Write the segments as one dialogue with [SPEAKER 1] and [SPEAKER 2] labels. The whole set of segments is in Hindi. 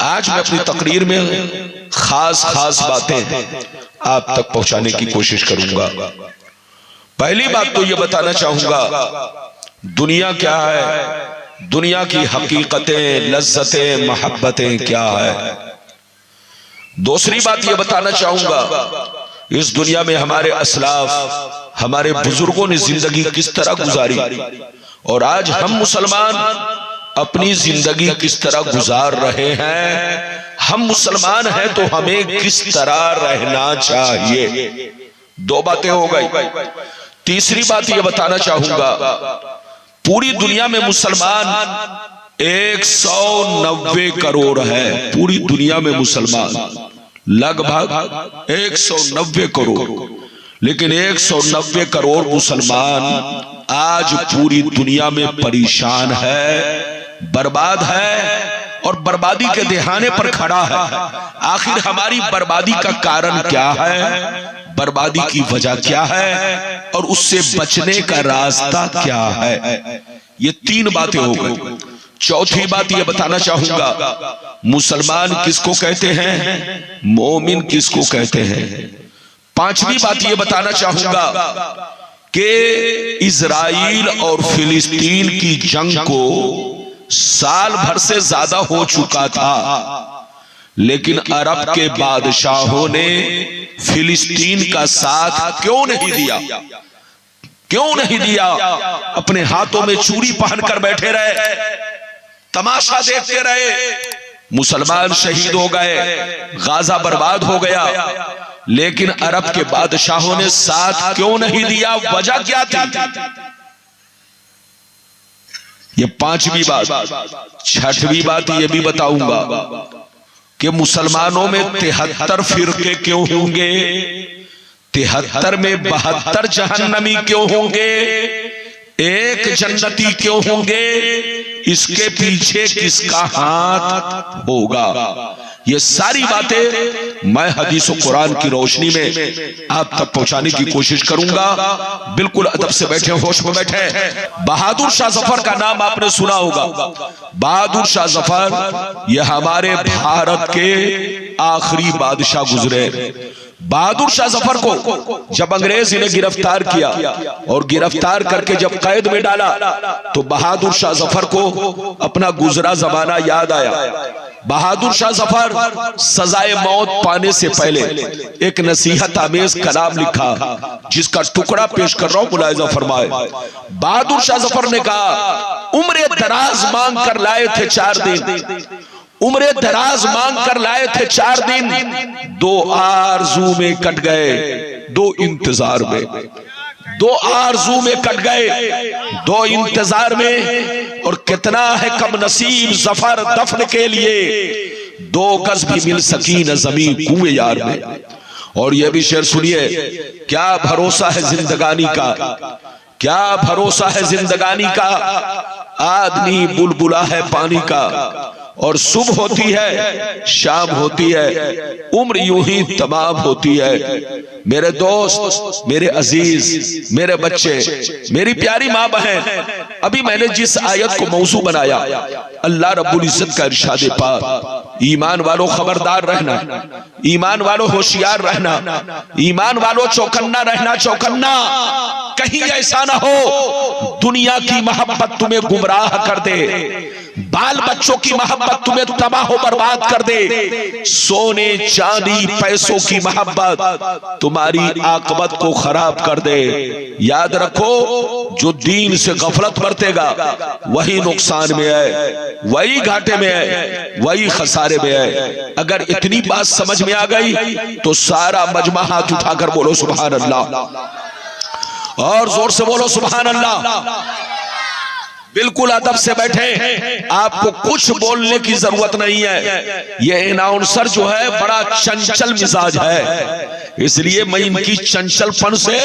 [SPEAKER 1] आज मैं अपनी तकरीर में खास बातें आप तक पहुंचाने की कोशिश करूंगा। पहली बात तो ये बताना चाहूंगा दुनिया क्या है, दुनिया की हकीकतें, लज्जतें, मोहब्बतें क्या है। दूसरी बात ये बताना चाहूंगा इस दुनिया में हमारे असलाफ, हमारे बुजुर्गों ने जिंदगी किस तरह गुजारी और आज हम मुसलमान अपनी जिंदगी किस तरह गुजार रहे हैं। हम मुसलमान हैं तो हमें किस तरह रहना चाहिए। दो बातें हो गई। तीसरी बात यह बताना चाहूंगा पूरी दुनिया में मुसलमान 190 करोड़ है। पूरी दुनिया में मुसलमान लगभग 190 करोड़, लेकिन 190 करोड़ मुसलमान आज पूरी दुनिया में परेशान है, बर्बाद है और बर्बादी के दहाने पर खड़ा है। आखिर हमारी बर्बादी का कारण क्या है, बर्बादी की वजह क्या है और उससे बचने का रास्ता क्या है। ये तीन बातें हो गई। चौथी बात ये बताना चाहूंगा मुसलमान किसको कहते हैं, मोमिन किसको कहते हैं। पांचवी बात ये बताना चाहूंगा कि इजराइल और फिलिस्तीन की जंग को साल भर से ज्यादा हो चुका था, लेकिन अरब के बादशाहों ने फिलिस्तीन का साथ क्यों नहीं दिया, क्यों नहीं दिया। अपने हाथों में चूड़ी पहनकर बैठे रहे, तमाशा देखते रहे। मुसलमान शहीद हो गए, गाजा बर्बाद हो गया, लेकिन अरब के बादशाहों ने साथ क्यों नहीं दिया, वजह क्या थी। ये पांचवी बात। छठवीं बात ये भी बताऊंगा कि मुसलमानों में 73 फिरके क्यों होंगे, 73 में 72 जहन्नमी क्यों होंगे, एक जन्नती क्यों होंगे, इसके पीछे किसका हाथ होगा। ये सारी बातें मैं हदीस और कुरान की रोशनी में आप तक पहुंचाने की कोशिश करूंगा। बिल्कुल अदब से बैठे, होश में बैठे। बहादुर शाह जफर का नाम आपने सुना होगा। बहादुर शाह जफर ये हमारे भारत के आखिरी बादशाह गुजरे। बहादुर शाह जफर को जब अंग्रेज इन्हें गिरफ्तार किया और गिरफ्तार करके जब कैद में डाला तो बहादुर शाह जफर को अपना गुजरा जमाना याद आया। बहादुर शाह जफर सजाए मौत पाने से पहले एक नसीहत आमेज कलाम लिखा जिसका टुकड़ा पेश कर रहा हूं, मुलाहिजा फरमाए। बहादुर शाह जफर ने कहा उम्र दराज मांग कर लाए थे 4 दिन, उम्र दराज मांग कर लाए थे 4 दिन, 2 आरज़ू में कट गए 2 इंतजार में, 2 आरज़ू में कट गए 2 इंतजार में। और कितना है कम नसीब जफर दफन के लिए, 2 गज भी मिल सकी न जमीन कुएं यार में। और यह भी शेर सुनिए, क्या भरोसा है जिंदगानी का, क्या भरोसा है जिंदगानी का, आदमी बुलबुला है पानी का। और सुबह होती है शाम होती है, उम्र यूं ही तमाम होती है। मेरे दोस्त, मेरे अजीज, मेरे बच्चे, मेरी प्यारी माँ बहन, अभी मैंने जिस आयत को मौजू बनाया, अल्लाह रब्बुल इज्जत का इरशाद पाक, ईमान वालों खबरदार रहना, ईमान वालों होशियार रहना, ईमान वालों चौकन्ना रहना, चौकन्ना। कहीं ऐसा ना हो दुनिया की मोहब्बत तुम्हें गुमराह कर दे, बाल बच्चों की मोहब्बत तुम्हें तबाह बर्बाद कर दे, सोने चांदी पैसों की मोहब्बत तुम्हारी आकबत को खराब कर दे। याद रखो जो दीन से गफलत बरतेगा वही नुकसान में है, वही घाटे में है, वही खसारे में है। अगर इतनी बात समझ में आ गई तो सारा मजमा हाथ उठाकर बोलो सुभान अल्लाह, और जोर से बोलो सुभान अल्लाह। बिल्कुल अदब से बैठे, आपको कुछ बोलने की जरूरत नहीं है। ये अनाउंसर जो है बड़ा चंचल मिजाज है, इसलिए मैं इनकी चंचलपन से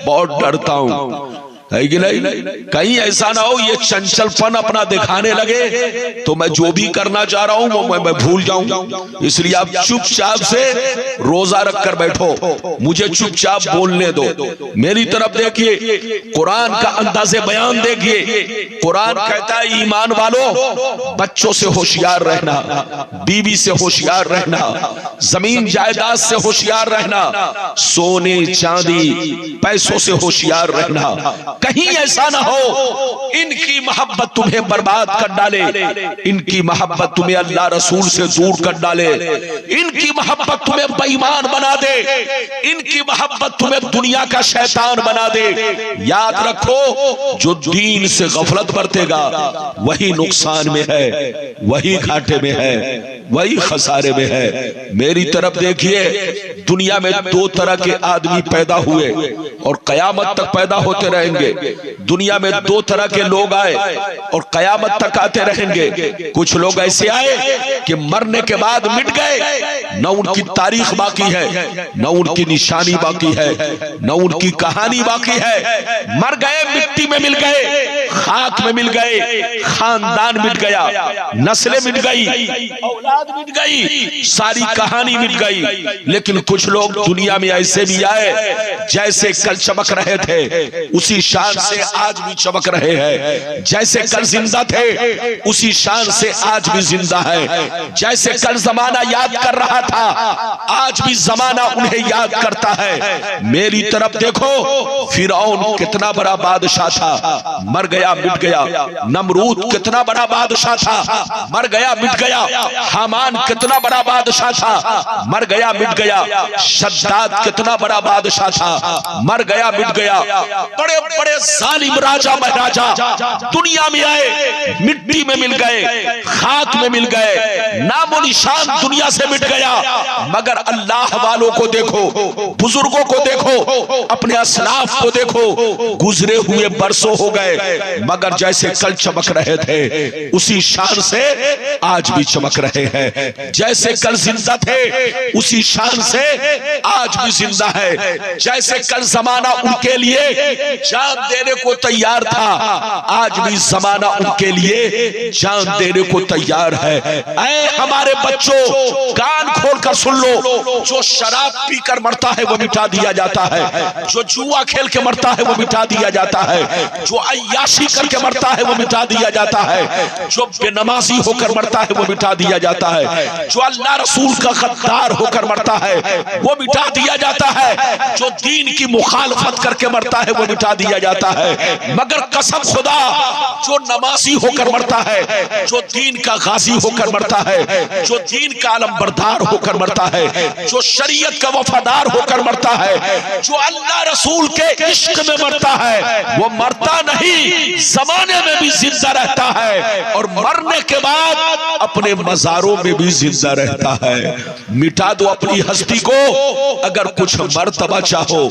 [SPEAKER 1] बहुत डरता हूं। है कि नहीं? कहीं ऐसा ना हो ये चंचलपन अपना दिखाने लगे तो मैं जो भी करना चाह रहा हूं वो मैं भूल जाऊं। इसलिए आप चुपचाप से रोजा रख कर बैठो, मुझे चुपचाप बोलने दो। मेरी तरफ देखिए, कुरान का अंदाज़े बयान देखिए। कुरान कहता है ईमान वालों बच्चों से होशियार रहना, बीवी से होशियार रहना, जमीन जायदाद से होशियार रहना, सोने चांदी पैसों से होशियार रहना। कहीं ऐसा ना हो इनकी मोहब्बत तुम्हें बर्बाद कर डाले, इनकी मोहब्बत तुम्हें अल्लाह रसूल से दूर कर डाले, इनकी मोहब्बत तुम्हें बेईमान बना दे, इनकी मोहब्बत तुम्हें दुनिया का शैतान बना दे। याद रखो, जो दीन से गफलत बरतेगा वही नुकसान में है, वही घाटे में है, वही खसारे में है। मेरी तरफ देखिए, दुनिया में दो तरह के आदमी पैदा हुए और कयामत तक पैदा होते रहेंगे। दुनिया में दो तरह के लोग आए और कयामत तक आते रहेंगे। कुछ लोग ऐसे आए कि मरने के बाद मिट गए, न उनकी तारीख बाकी है, न उनकी निशानी बाकी है, न उनकी कहानी बाकी है। मर गए, मिट्टी में मिल गए, खाक में मिल गए, खानदान मिट गया, नस्लें मिट गई, औलाद मिट गई, सारी कहानी मिट गई। लेकिन कुछ लोग दुनिया में ऐसे भी आए जैसे कल चमक रहे थे उसी शान से आज भी चमक रहे हैं, जैसे कल जिंदा थे उसी शान से आज भी जिंदा है, जैसे कल जमाना याद कर रहा था आज भी जमाना उन्हें याद करता है। मेरी तरफ देखो, फिरौन कितना बड़ा बादशाह था, मर गया मिट गया। नमरूद कितना बड़ा बादशाह था, मर गया मिट गया। हामान कितना बड़ा बादशाह था, मर गया मिट गया। शद्दाद कितना बड़ा बादशाह था, मर गया मिट गया। बड़े बड़े जालिम राजा महाराजा दुनिया में आए, मिट्टी में मिल गए, खाक में मिल गए, नामो निशान दुनिया से मिट गया। मगर अल्लाह वालों को देखो, बुजुर्गों को देखो, अपने असलाफ को देखो, गुजरे हुए बरसों हो गए मगर जैसे कल चमक रहे थे उसी शान से आज भी चमक रहे हैं। जैसे कल जिंदा थे उसी शान से आज भी जिंदा है। जैसे कल जमाना उनके लिए जान देने को तैयार था, आज भी जमाना उनके लिए जान देने को तैयार है। ऐ हमारे बच्चों, कान खोलकर सुन लो, जो शराब पीकर मरता है वो मिटा दिया जाता है, जो जुआ खेल के मरता है वो मिटा दिया जाता है, जो अय्याशी करके मरता है वो मिटा दिया जाता है, जो बेनमाजी होकर मरता है वो मिटा दिया जाता है, जो अल्लाह रसूल का गद्दार होकर मरता है वो मिटा दिया जाता है, जो दीन की मुखालफत करके मरता है वो मिटा दिया जाता है। मगर कसम खुदा, जो नमाजी होकर मरता है, जो दीन का गाजी होकर मरता है, जो दीन का अलमबरदार होकर मरता है, जो शरीयत का वफादार होकर मरता है, जो अल्लाह रसूल के इश्क में मरता है, वो मरता नहीं, जमाने में भी जिंदा रहता है और मरने के बाद अपने मजारों में भी जिंदा रहता है। मिटा दो अपनी हस्ती को अगर कुछ मर्तबा चाहो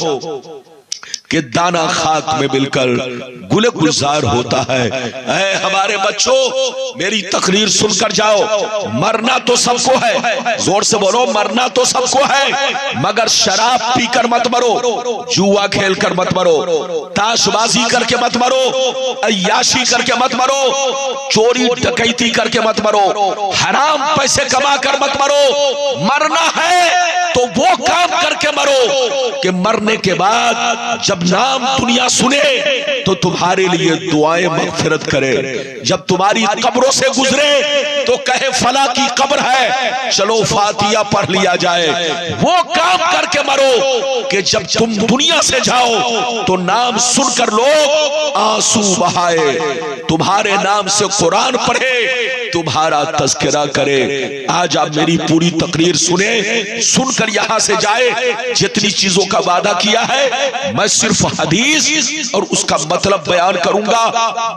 [SPEAKER 1] कि दाना खाक में मिलकर गुले गुलजार होता है। ऐ हमारे बच्चों, मेरी तकरीर सुनकर जाओ। मरना तो सबको है, जोर से बोलो, मरना तो सबको है, मगर शराब पीकर मत मरो, जुआ खेल कर मत मरो, ताशबाजी करके मत मरो, अय्याशी करके मत मरो, चोरी डकैती करके मत मरो, हराम पैसे कमा कर मत मरो। मरना है तो वो काम करके मरो कि मरने के बाद जब नाम दुनिया सुने तो तुम्हारे लिए दुआएं मगफिरत करे, जब तुम्हारी कब्रों से गुजरे तो कहे फला की कब्र है, चलो फातिया पढ़ लिया जाए। वो काम करके मरो कि जब तुम दुनिया से जाओ तो नाम सुनकर लोग आंसू बहाए, तुम्हारे नाम से कुरान पढ़े, तुम्हारा तज़किरा करे। आज आप मेरी पूरी तकरीर सुने, सुनकर यहां से जाए। जितनी चीजों का वादा किया है मैं सिर्फ हदीस और उसका मतलब बयान करूंगा,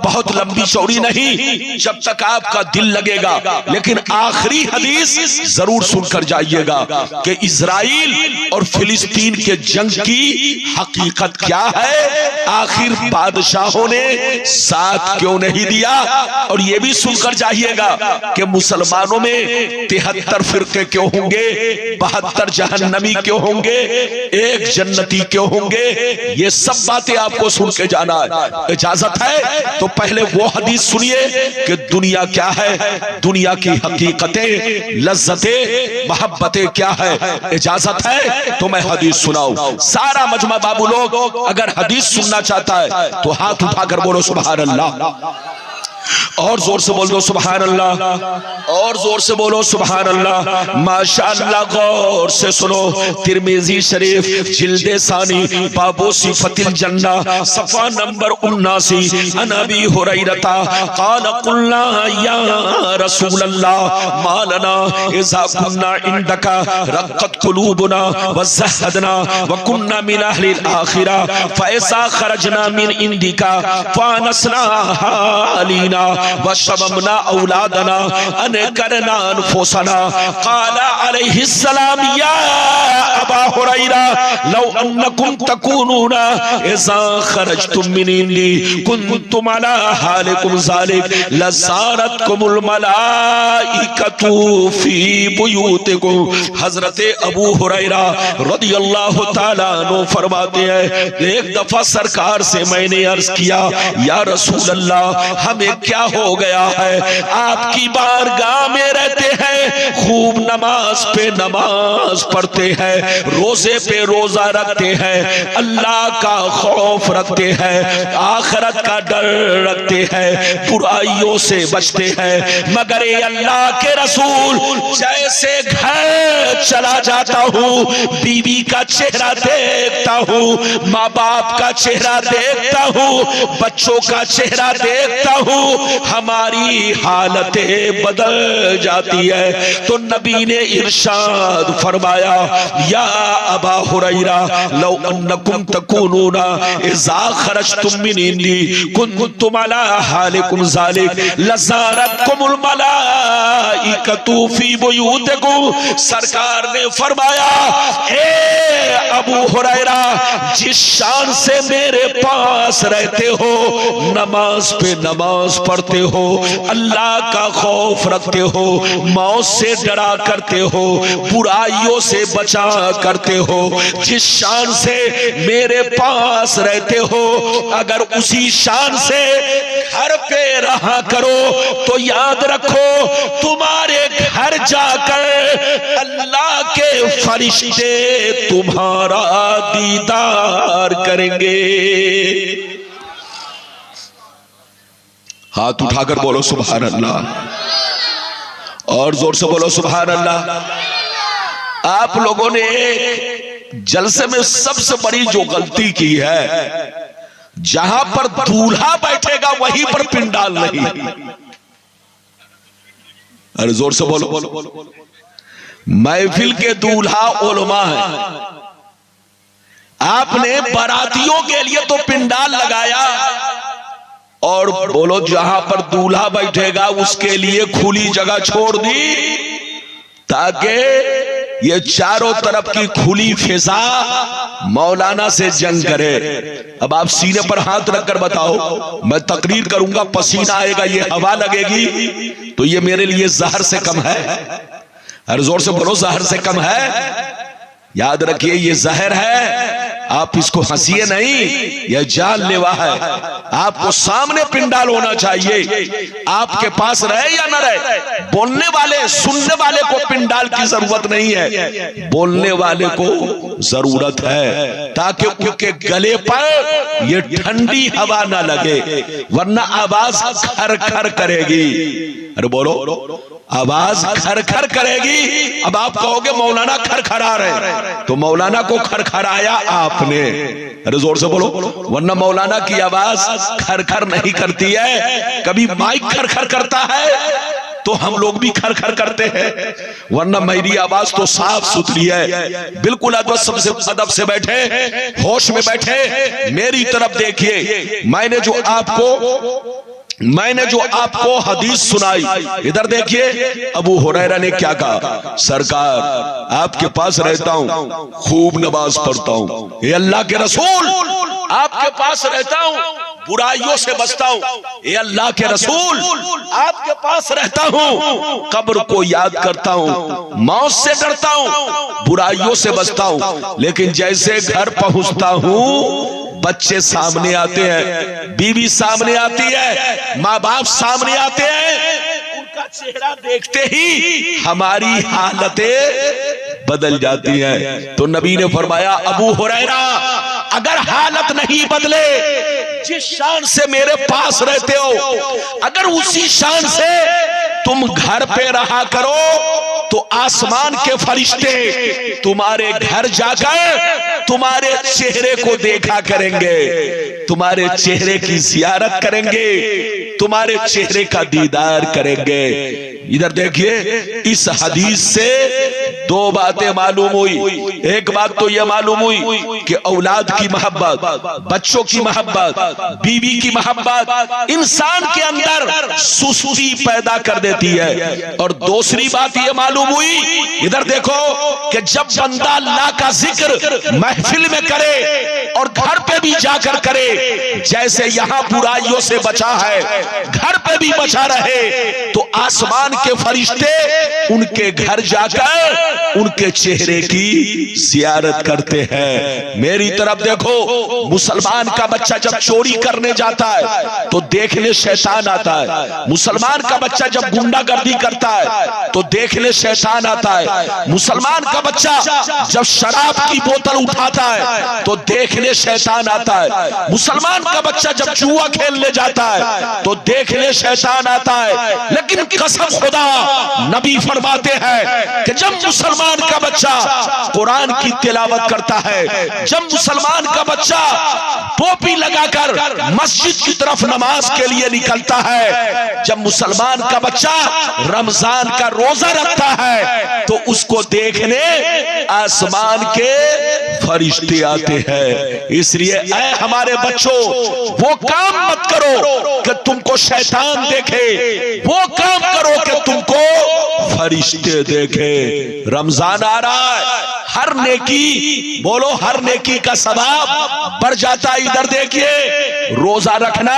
[SPEAKER 1] बहुत लंबी चौड़ी नहीं, जब तक आपका दिल लगेगा। लेकिन आखिरी हदीस जरूर सुनकर जाइएगा कि इजराइल और फिलिस्तीन के जंग की हकीकत क्या है, आखिर बादशाहों ने साथ क्यों नहीं दिया। और यह भी सुनकर जाइएगा कि मुसलमानों में 73 फिरके क्यों होंगे, 72 जहन्नमी क्यों होंगे, 1 जन्नती क्यों होंगे, ये सब बातें आपको सुन के जाना है। इजाजत है तो पहले वो हदीस सुनिए कि दुनिया क्या है, दुनिया की हकीकतें, लज्जतें, मोहब्बतें क्या है। इजाजत है तो मैं हदीस सुनाऊं। सारा मजमा बाबू लोग अगर हदीस सुनना चाहता है तो हाथ उठाकर बोलो सुभान अल्लाह, और जोर से बोल दो सुभान अल्लाह, और जोर से बोलो सुभान अल्लाह। माशाअल्लाह, गौर से सुनो। तिरमिजी शरीफ जिल्दे सानी बाबू सिफतिल जन्ना सफा नंबर 79। अन अबी हुरैरता क़ाल क़ुल्ना या रसूल अल्लाह मा लना इज़ा कुन्ना इंदका रक़त क़ुलूबुना व ज़हदना व कुन्ना मिन अहलिल आखिरा फ़इज़ा खरजना मिन इंदिका फ़अनसना हालिना वशममना औलादना अनकरना अनफुसना। क़ाला अलैहिस्सलाम या अबा हुरैरा लौ अन्नकुम तकूनूना इज़ा खरजतुम मिन इंदी कुन्तुम अला हालिकुम ज़ालिक लज़ारतकुमुल मलाइकतु फी बुयूतिकुम। हज़रत अबू हुरैरा रज़ियल्लाहु ताला अन्हु फरमाते हैं, एक दफा सरकार से मैंने अर्ज किया, या रसूल अल्लाह हमें क्या हो गया है, आपकी बारगाह में रहते हैं, खूब नमाज पे नमाज पढ़ते हैं, रोजे पे रोजा रखते हैं, अल्लाह का खौफ रखते हैं, आखिरत का डर रखते हैं, बुराइयों से बचते हैं, मगर ये अल्लाह के रसूल जैसे घर चला जाता हूँ, बीवी का चेहरा देखता हूँ, माँ बाप का चेहरा देखता हूँ, बच्चों का चेहरा देखता हूँ, हमारी हालतें बदल जाती है। तो नबी ने इरशाद फरमाया, या अबा हुरैरा लौ अन्नकुम तकूनूना इज़ा खरजतुम मिन इंदी कुन्तुम अला हालिकुम ज़ालिक लज़ारतकुमुल मलाइकतु फी बुयूतिकुम। सरकार ने फरमाया, ए अबू हुरैरा, जिस शान से मेरे पास रहते हो, नमाज पे नमाज पढ़ते हो, अल्लाह का खौफ रखते हो, मौत से डरा करते हो, बुराइयों से बचा करते हो, जिस शान से मेरे पास रहते हो, अगर उसी शान से घर पे रहा करो तो याद रखो तुम्हारे घर जाकर अल्लाह के फरिश्ते तुम्हारा दीदार करेंगे। हाथ उठाकर बोलो सुभान अल्लाह, और जोर से बोलो सुभान अल्लाह। आप लोगों ने एक जलसे में सबसे बड़ी जो गलती की है, जहां पर दूल्हा बैठेगा वहीं पर पिंडाल नहीं। अरे जोर से बोलो। महफिल के दूल्हा उलमा है, आपने बारातियों के लिए तो पिंडाल लगाया, और बोलो जहां पर दूल्हा बैठेगा उसके लिए खुली जगह छोड़ दी, ताकि ये चारों तरफ की खुली फिजा मौलाना से जंग करे। अब आप सीने पर हाथ रखकर बताओ, मैं तकरीर करूंगा, पसीना आएगा, ये हवा लगेगी, तो ये मेरे लिए जहर से कम है? हर जोर से बोलो, जहर से कम है? याद रखिए, ये जहर है, आप इसको हंसिए नहीं, यह जानलेवा है। आपको सामने पिंडाल होना चाहिए, आपके पास रहे या न रहे। बोलने वाले, सुनने वाले को पिंडाल की जरूरत नहीं है, बोलने वाले को जरूरत है, ताकि उनके गले पर ये ठंडी हवा ना लगे, वरना आवाज खर खर करेगी। अरे बोलो, आवाज खर खर करेगी। अब आप कहोगे मौलाना खरखरा रहे, तो मौलाना को खरखराया आपने। अरे जोर से बोलो, वरना मौलाना की आवाज खर खर नहीं करती है, कभी माइक खर खर करता है तो हम लोग भी खर खर करते हैं, वरना मेरी आवाज तो साफ सुथरी है, बिल्कुल अदब से बैठे, होश में बैठे, मेरी तरफ देखिए। मैंने जो आपको हदीस सुनाई, इधर देखिए, अबू हुरैरा ने क्या कहा, सरकार आपके पास रहता हूं, खूब नमाज पढ़ता हूं, ये अल्लाह के रसूल, आपके पास रहता हूं, बुराइयों से बचता हूँ। ए अल्लाह के रसूल, आपके पास रहता हूँ, कब्र को याद करता हूँ, मौत से डरता हूँ, बुराइयों से बचता हूँ, लेकिन जैसे घर पहुंचता हूँ बच्चे सामने आते हैं, बीवी सामने आती है, माँ बाप सामने आते हैं, उनका चेहरा देखते ही हमारी हालतें बदल जाती हैं। तो नबी ने फरमाया, अबू हुरैरा, अगर हालत नहीं बदले, जिस शान से मेरे पास रहते हो, अगर उसी शान से तुम घर पे रहा करो, तो आसमान के फरिश्ते तुम्हारे घर जाकर तुम्हारे चेहरे को देखा करेंगे, तुम्हारे चेहरे की जियारत करेंगे, तुम्हारे चेहरे का दीदार करेंगे। इधर देखिए, इस हदीस से दो बातें मालूम हुई। एक बात तो यह मालूम हुई कि औलाद की मोहब्बत, बच्चों की मोहब्बत, बीवी की मोहब्बत इंसान के अंदर सुस्ती पैदा कर देती है। और दूसरी बात यह मालूम हुई, इधर देखो, कि जब बंदा अल्लाह का जिक्र महफिल में करे और घर पे भी जाकर करे, जैसे यहां बुराइयों से बचा है, घर पे भी बचा रहे, तो आसमान के फरिश्ते उनके घर जाकर उनके चेहरे की जियारत करते हैं। मेरी तरफ देखो, मुसलमान का बच्चा जब चोरी करने जाता है तो देखने शैतान आता है, मुसलमान का बच्चा जब गुंडागर्दी करता है तो देखने शैतान आता है, मुसलमान का बच्चा जब शराब की बोतल उठाता है तो देखने शैतान आता है, मुसलमान का बच्चा जब जुआ खेलने जाता है तो देखने शैतान आता है। लेकिन कसम खुदा, नबी फरमाते हैं कि जब मुसलमान का बच्चा कुरान की तिलावत करता है, जब मुसलमान का बच्चा टोपी लगाकर मस्जिद की तरफ नमाज के लिए निकलता है, जब मुसलमान का बच्चा रमजान का रोजा रखता है, तो उसको देखने आसमान के फरिश्ते आते हैं। इसलिए ऐ हमारे बच्चों, वो काम मत करो कि तुमको शैतान देखे, वो काम करो कि तुमको फरिश्ते देखे। रमजान आ रहा है, हर नेकी, बोलो हर नेकी का सवाब बढ़ जाता है। इधर देखिए, रोजा रखना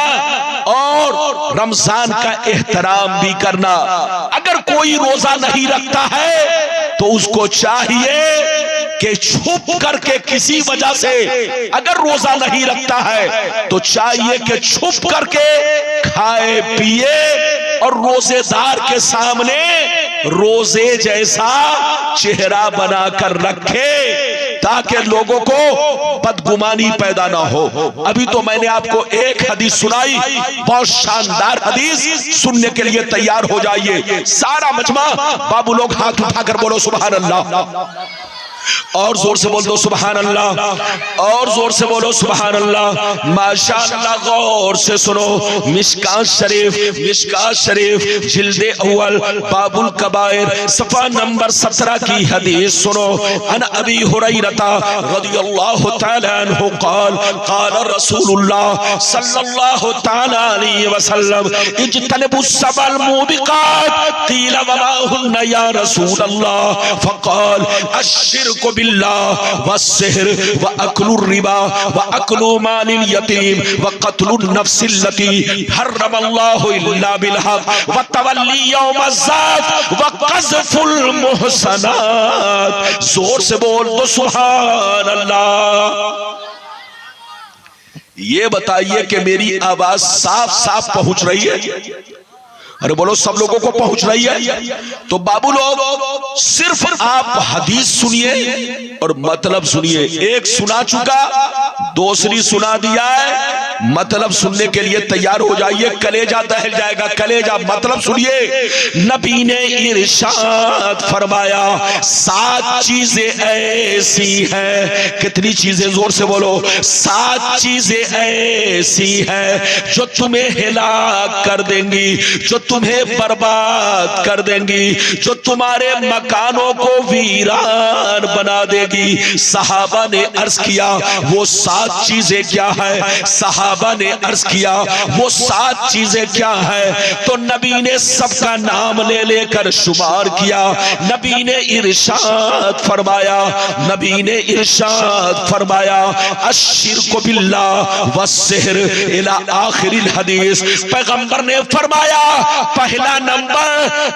[SPEAKER 1] और रमजान का एहतराम भी करना। अगर कोई रोजा नहीं रखता है तो उसको चाहिए कि छुप करके किसी वजह से, अगर रोजा नहीं रखता है तो चाहिए कि छुप करके खाए पिए और रोजेदार के सामने रोजे जैसा चेहरा बनाकर रखे, ताकि लोगों को बदगुमानी पैदा ना हो। अभी तो मैंने आपको एक हदीस सुनाई, बहुत शानदार हदीस, सुनने के लिए तैयार हो जाइए। सारा मजमा बाबू लोग हाथ उठाकर बोलो सुभान अल्लाह, और जोर से बोल दो सुभान अल्लाह, और जोर से बोलो सुभान अल्लाह। माशाअल्लाह, गौर से सुनो, मिशकात शरीफ जिल्दे अव्वल बाबुल कबायर सफा नंबर 17 की हदीस सुनो। अन अबी हुरैरा रज़ियल्लाहु तआला अन्हु क़ाल क़ाल रसूलुल्लाह सल्लल्लाहु तआला अलैहि वसल्लम इज्तनिबुस सबल मुबिकात क़ील वमा हुन्ना या रसूलल्लाह फ़क़ाल अश्शिर को बिल्लाह व सिहर व अकलुर रिबा व अकलु मालिल यतीम व कत्लुन नफ्सिल लती हर्रमल्लाहु इल्ला बिल हक व तवल्ली यौमज़्ज़ाफ व क़ज़फुल मुहसनात। जोर से बोल दो सुभान अल्लाह। ये बताइए कि मेरी आवाज साफ साफ पहुंच रही है? अरे बोलो, सब लोगों को पहुंच रही है? तो बाबू लोग, सिर्फ आप हदीस सुनिए और मतलब सुनिए। एक सुना चुका, दूसरी सुना दिया है, मतलब सुनने के लिए तैयार हो जाइए, कलेजा दहल जाएगा, कलेजा। मतलब सुनिए, नबी ने इरशाद फरमाया, 7 चीजें ऐसी हैं। कितनी चीजें? जोर से बोलो। 7 चीजें ऐसी हैं जो तुम्हें हिलाक कर देंगी, जो तुम्हें बर्बाद कर देंगी, जो तुम्हारे मकानों को वीरान बना देगी। सहाबा ने अर्ज किया वो 7 चीजें क्या है? सहाबा ने अर्ज किया वो 7 चीजें क्या है? तो नबी ने सबका नाम ले लेकर शुमार किया। नबी ने इरशाद फरमाया, नबी ने इरशाद फरमाया, अश्शिरकु बिल्लाह वस्सिहर इला आखिरिल हदीस। पैगंबर ने फरमाया पहला नंबर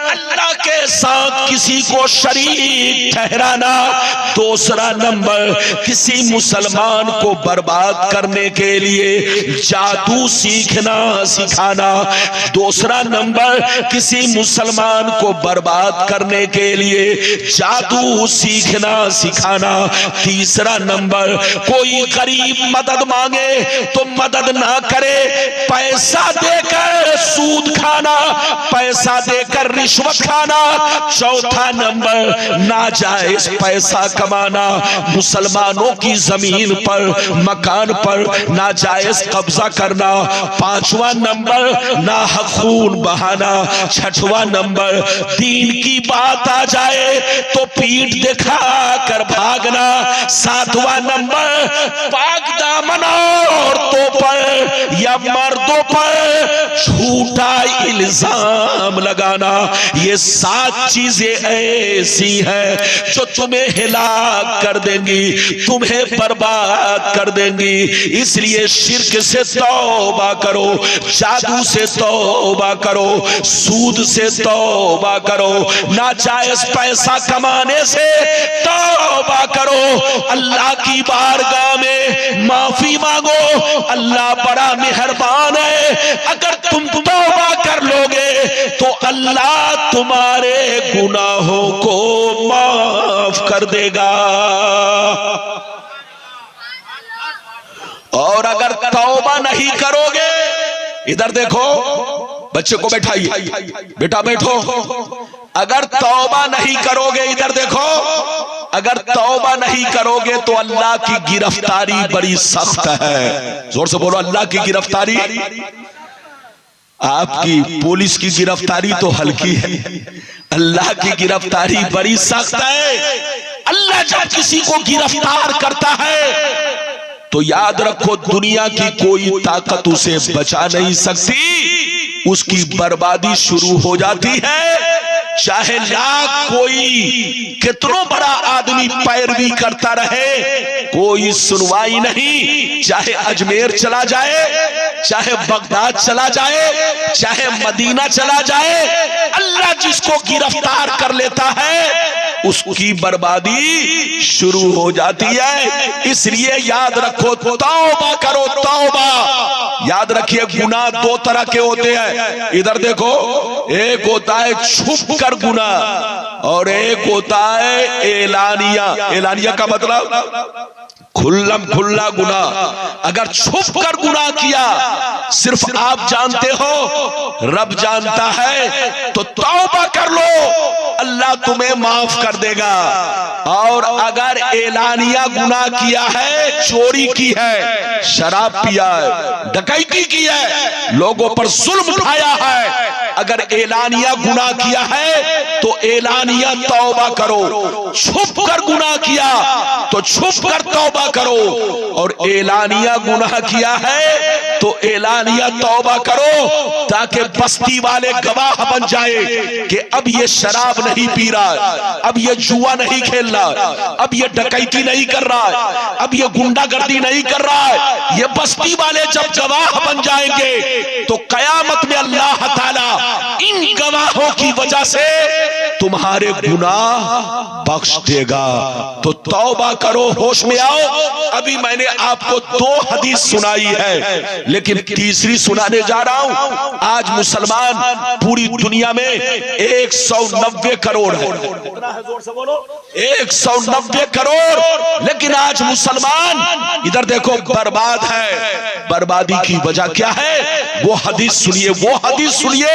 [SPEAKER 1] अल्लाह के साथ किसी को शरीक ठहराना, दूसरा नंबर किसी मुसलमान को बर्बाद करने के लिए जादू सीखना सिखाना, दूसरा नंबर किसी मुसलमान को बर्बाद करने के लिए जादू सीखना सिखाना, तीसरा नंबर कोई गरीब मदद मांगे तो मदद ना करे, पैसा देकर सूद खाना, पैसा देकर रिश्वत खाना, चौथा नंबर नाजायज पैसा कमाना, मुसलमानों की जमीन पर मकान पर नाजायज कब्जा करना, पांचवा नंबर नाहक खून बहाना, छठवां नंबर दीन की बात आ जाए तो पीठ दिखा कर भागना, सातवां नंबर पाक दामन औरतों पर या मर्दों पर झूठा इल्जाम लगाना। ये 7 चीजें ऐसी हैं जो तुम्हें हिलाक कर देंगी, तुम्हें बर्बाद कर देंगी। इसलिए शिर्क से तौबा करो, जादू से तौबा करो, सूद से तौबा करो, नाजायज पैसा कमाने से तौबा करो, अल्लाह की बारगाह में माफी मांगो। अल्लाह बड़ा मेहरबान है, अगर तुम तौबा कर लोगे तो अल्लाह तुम्हारे गुनाहों को माफ कर देगा। और अगर तौबा नहीं करोगे, इधर देखो, बच्चे को बैठाइए, बेटा बैठो, अगर तौबा नहीं करोगे, इधर देखो, अगर तौबा नहीं करोगे तो अल्लाह की गिरफ्तारी बड़ी सख्त है। जोर से बोलो, अल्लाह की गिरफ्तारी। आपकी पुलिस की गिरफ्तारी तो हल्की है, अल्लाह की गिरफ्तारी बड़ी सख्त है। अल्लाह जब किसी को गिरफ्तार करता है तो याद रखो दुनिया की कोई ताकत उसे बचा नहीं सकती, उसकी बर्बादी शुरू हो जाती है। चाहे लाख कोई कितना बड़ा आदमी पैरवी करता रहे, कोई सुनवाई नहीं। चाहे अजमेर चला जाए, चाहे बगदाद चला जाए, चाहे मदीना चला जाए, अल्लाह जिसको गिरफ्तार कर लेता है उसकी बर्बादी शुरू हो जाती है। इसलिए याद रखो, तौबा करो, तौबा। याद रखिए गुनाह 2 तरह के होते हैं। इधर देखो, एक होता है छुप कर गुनाह और एक होता है एलानिया। एलानिया का मतलब खुल्लम खुल्ला गुनाह। अगर छुप कर गुनाह किया, सिर्फ आप जानते हो, रब जानता है, तो तौबा कर लो, अल्लाह तुम्हें माफ कर देगा। और अगर एलानिया गुनाह किया है, चोरी की है, शराब पिया है, डकैती की है, लोगों पर जुल्म उठाया है, अगर एलानिया गुनाह किया है तो एलानिया तौबा करो। छुप कर गुनाह किया तो छुप कर तौबा करो, और एलानिया गुनाह किया है तो एलानिया तौबा करो, ताकि बस्ती वाले गवाह बन जाए कि अब ये शराब नहीं पी रहा, अब ये जुआ नहीं खेल रहा, अब ये डकैती नहीं कर रहा, अब ये गुंडागर्दी नहीं कर रहा है। ये बस्ती वाले जब गवाह बन जाएंगे तो कयामत में अल्लाह ताला इन गवाहों की वजह से तुम्हारे गुनाह बख्श देगा। तो तौबा करो, होश में आओ। अभी मैंने आपको 2 हदीस सुनाई है, लेकिन तीसरी सुनाने जा रहा हूं। आज मुसलमान पूरी दुनिया में 190 करोड़ है, 190 करोड़, लेकिन आज मुसलमान इधर देखो बर्बाद है। बर्बादी की वजह क्या है? वो हदीस सुनिए, वो हदीस सुनिए,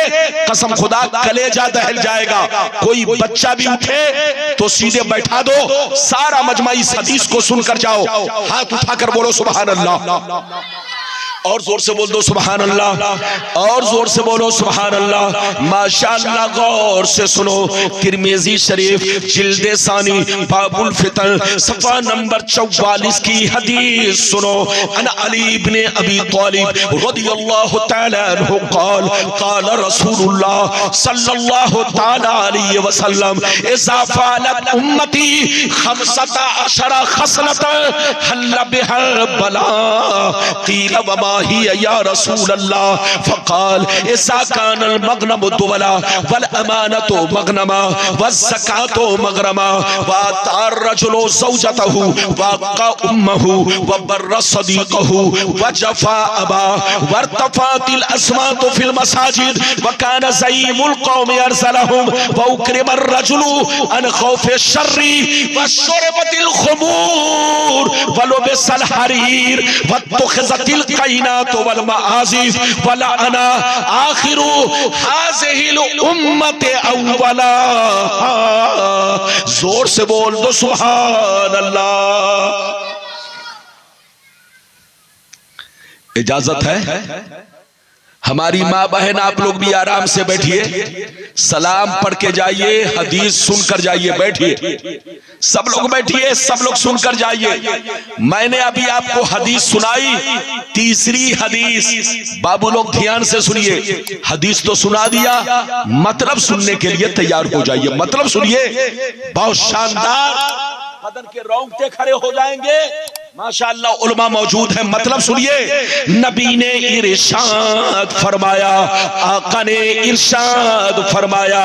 [SPEAKER 1] कसम खुदा कलेजा दहल जाएगा। कोई बच्चा भी उठे तो सीधे बैठा दो, सारा मजमा इस हदीस को सुनकर जाओ। हाथ उठाकर बोलो सुभान अल्लाह। और जोर से बोल दो सुभान अल्लाह, और जोर से बोलो सुभान अल्लाह। माशाअल्लाह, गौर से सुनो। तिरमिजी शरीफ जिल्दे सानी बाबुल फितन सफा नंबर 44 की हदीस सुनो। अन अली इब्ने अबी तालिब रदियल्लाहु तआला अन्हु क़ाल क़ाल रसूलुल्लाह सल्लल्लाहु तआला अलैहि वसल्लम इज़ा फ़अलत उम्मती 15 खसलत हल बिहा बला क़ील वमा हिया या रसूल अल्लाह फ़क़ाल इज़ा कानल मग़नमु दुवला वल अमानतु मग़नमा वज़्ज़कातु मग़रमा वअतार रजुलु ज़ौजतहु वअक़ा उम्महु वबर्र सदीक़हु वजफ़ा अबा वर्तफ़ातिल अस्वातु फ़िल मसाजिद वकान ज़ईमुल क़ौमि अरसलहुम वउक्रिमर रजुलु अन ख़ौफ़ि शर्रि वशुरबतिल ख़ुमूर वलुबिसल हरीर वत्तख़ज़तिल कैनातु वल मआज़िफ़ वलअना आखिरु हाज़िहिल उम्मति अव्वला। जोर से बोल दो सुभान अल्लाह। इजाजत है? हमारी माँ बहन आप लोग भी आराम से बैठिए, सलाम पढ़ के जाइए, हदीस सुनकर जाइए। बैठिए, सब लोग बैठिए, सब लोग सुनकर जाइए। मैंने अभी आपको हदीस सुनाई, तीसरी हदीस। बाबू लोग ध्यान से सुनिए, हदीस तो सुना दिया, मतलब सुनने के लिए तैयार हो जाइए। मतलब सुनिए, बहुत शानदार, बदन के रोंगटे खड़े हो जाएंगे। माशाअल्लाह उलमा मौजूद है। मतलब सुनिए, नबी ने इरशाद फरमाया, आका ने इरशाद फरमाया,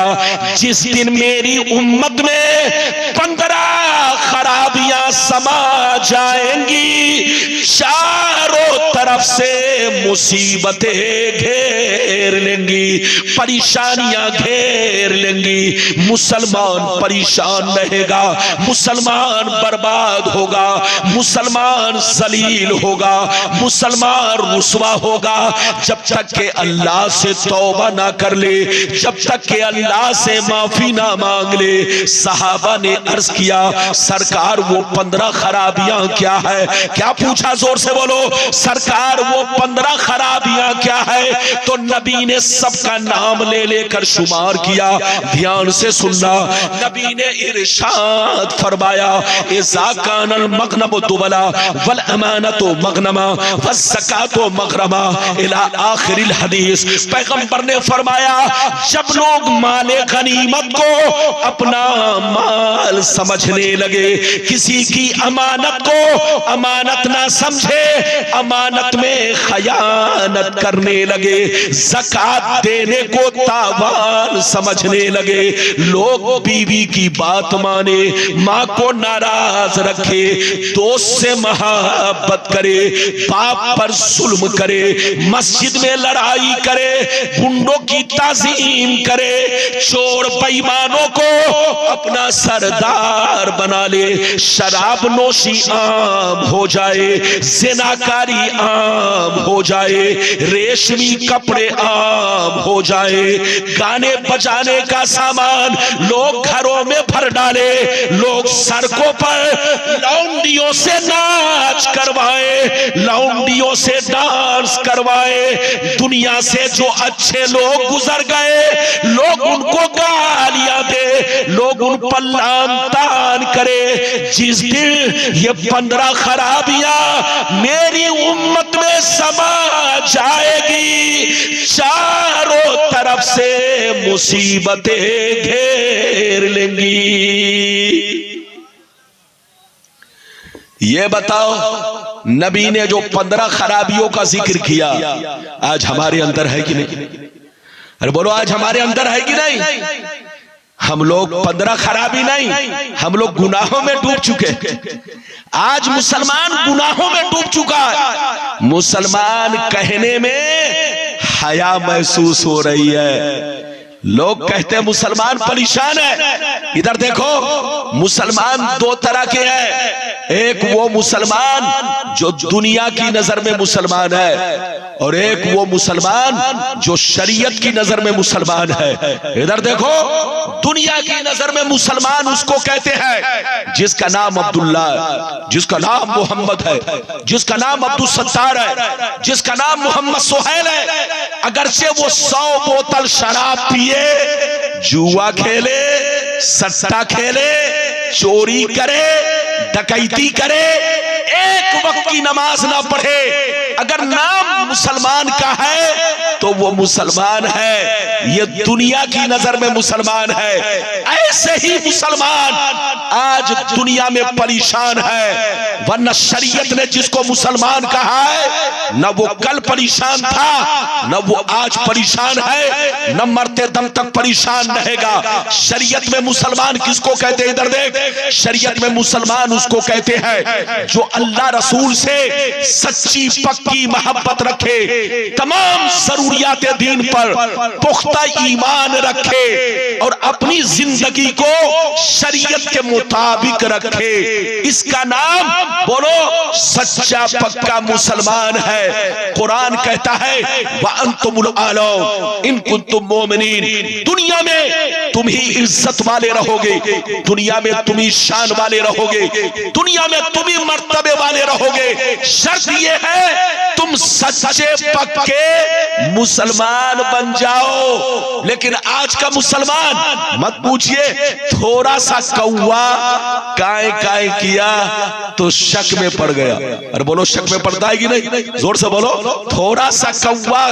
[SPEAKER 1] जिस दिन मेरी उम्मत में 15 खराबियां समा जाएंगी, चारों तरफ से मुसीबतें घेर लेंगी, परेशानियां घेर लेंगी। मुसलमान परेशान रहेगा, मुसलमान बर्बाद होगा, मुसलमान जलील होगा, मुसलमान रुसवा होगा। जब तक के अल्लाह से तौबा ना कर ले, जब तक के अल्लाह से माफी ना मांग ले। सहाबा ने अर्ज किया, सरकार वो 15 खराबियां क्या है? क्या पूछा? जोर से बोलो, सरकार वो 15 खराबियां क्या है? तो नबी ने सबका नाम ले लेकर शुमार किया। ध्यान से सुनना, नबी ने इरशाद फरमाया, इज़ा कानल मग़नमु दुवला वल अमानतु मग़नमा वज़्ज़कातु मग़रमा इला आखिरिल हदीस। पैगंबर ने फरमाया, जब लोग माले गनीमत को अपना माल समझने लगे, किसी की अमानत को अमानत ना समझे, अमानत में खयानत करने लगे, ज़कात देने को तावान समझने लगे, लोग बीवी की बात माने, माँ को नाराज रखे, दोस्त से मोहब्बत करे, बाप पर जुल्म करे, मस्जिद में लड़ाई करे, गुंडों की ताज़ीम करे, चोर बेईमानों को अपना सरदार बना ले, शराब नोशी आम हो जाए, ज़िनाकारी आम हो जाए, रेशमी कपड़े आम हो जाए, गाने बजाने का सामान लोग घरों में भर डाले, लोग सड़कों पर लौंडियों से नाच करवाए, लौंडियों से डांस करवाए। दुनिया से जो अच्छे लोग गुजर गए, लोग उनको गालियां दे, लोग उन पर लान तान करे। जिस दिन ये 15 खराबियां मेरी उम्मत में समा जाएगी, चारों तरफ से मुसीबतें घेर लेंगी। ये बताओ, नबी ने जो 15 खराबियों का जिक्र किया, आज हमारे अंदर है कि नहीं? अरे बोलो, आज हमारे अंदर है कि नहीं? हम लोग 15 खराबी नहीं, हम लोग गुनाहों में डूब चुके। आज मुसलमान गुनाहों में डूब चुका है। मुसलमान कहने में हया महसूस हो रही है। लोग कहते हैं मुसलमान परेशान है। इधर देखो, मुसलमान 2 तरह के हैं। एक वो मुसलमान जो दुनिया की नजर में मुसलमान है, और एक वो मुसलमान जो शरीयत की नजर में मुसलमान है। इधर देखो, दुनिया की नजर में मुसलमान उसको कहते हैं जिसका नाम अब्दुल्ला है, जिसका नाम मोहम्मद है, जिसका नाम अब्दुल सत्तार है, जिसका नाम मोहम्मद सोहेल है। अगरचे वो 100 बोतल शराब पिए, जुआ खेले, सट्टा खेले, चोरी करे, डकैती करे, एक वक्त की नमाज ना पढ़े, अगर नाम मुसलमान का है तो वो मुसलमान है। ये दुनिया की नजर में मुसलमान है। ऐसे ही मुसलमान आज दुनिया में परेशान है, वरना शरीयत ने जिसको मुसलमान कहा है न वो कल परेशान था, न वो आज परेशान है, न मरते दम तक परेशान रहेगा। शरीयत में मुसलमान किसको कहते हैं? इधर देख, शरीयत में मुसलमान उसको कहते हैं जो अल्लाह रसूल से सच्ची पक्की मोहब्बत रखे, तमाम जरूरियात दीन पर पुख्ता ईमान रखे और अपनी जिंदगी को शरीयत के मुताबिक रखे। इसका नाम बोलो सच्चा पक्का मुसलमान है। कुरान कहता है व अंतुमुल आला इन कुंतुम मोमिनीन, दुनिया में तुम ही इज्जत वाले रहोगे, दुनिया में तुम ही शान वाले रहोगे, दुनिया में तुम ही मर्तबे वाले रहोगे। शर्त ये है तुम सच्चे पक्के मुसलमान बन जाओ। लेकिन आज का मुसलमान मत पूछिए, थोड़ा सा कौवा काय काय किया तो शक में पड़ गया। अरे बोलो, शक में पड़ता है कि नहीं? जोर से बोलो। थोड़ा सा कौवा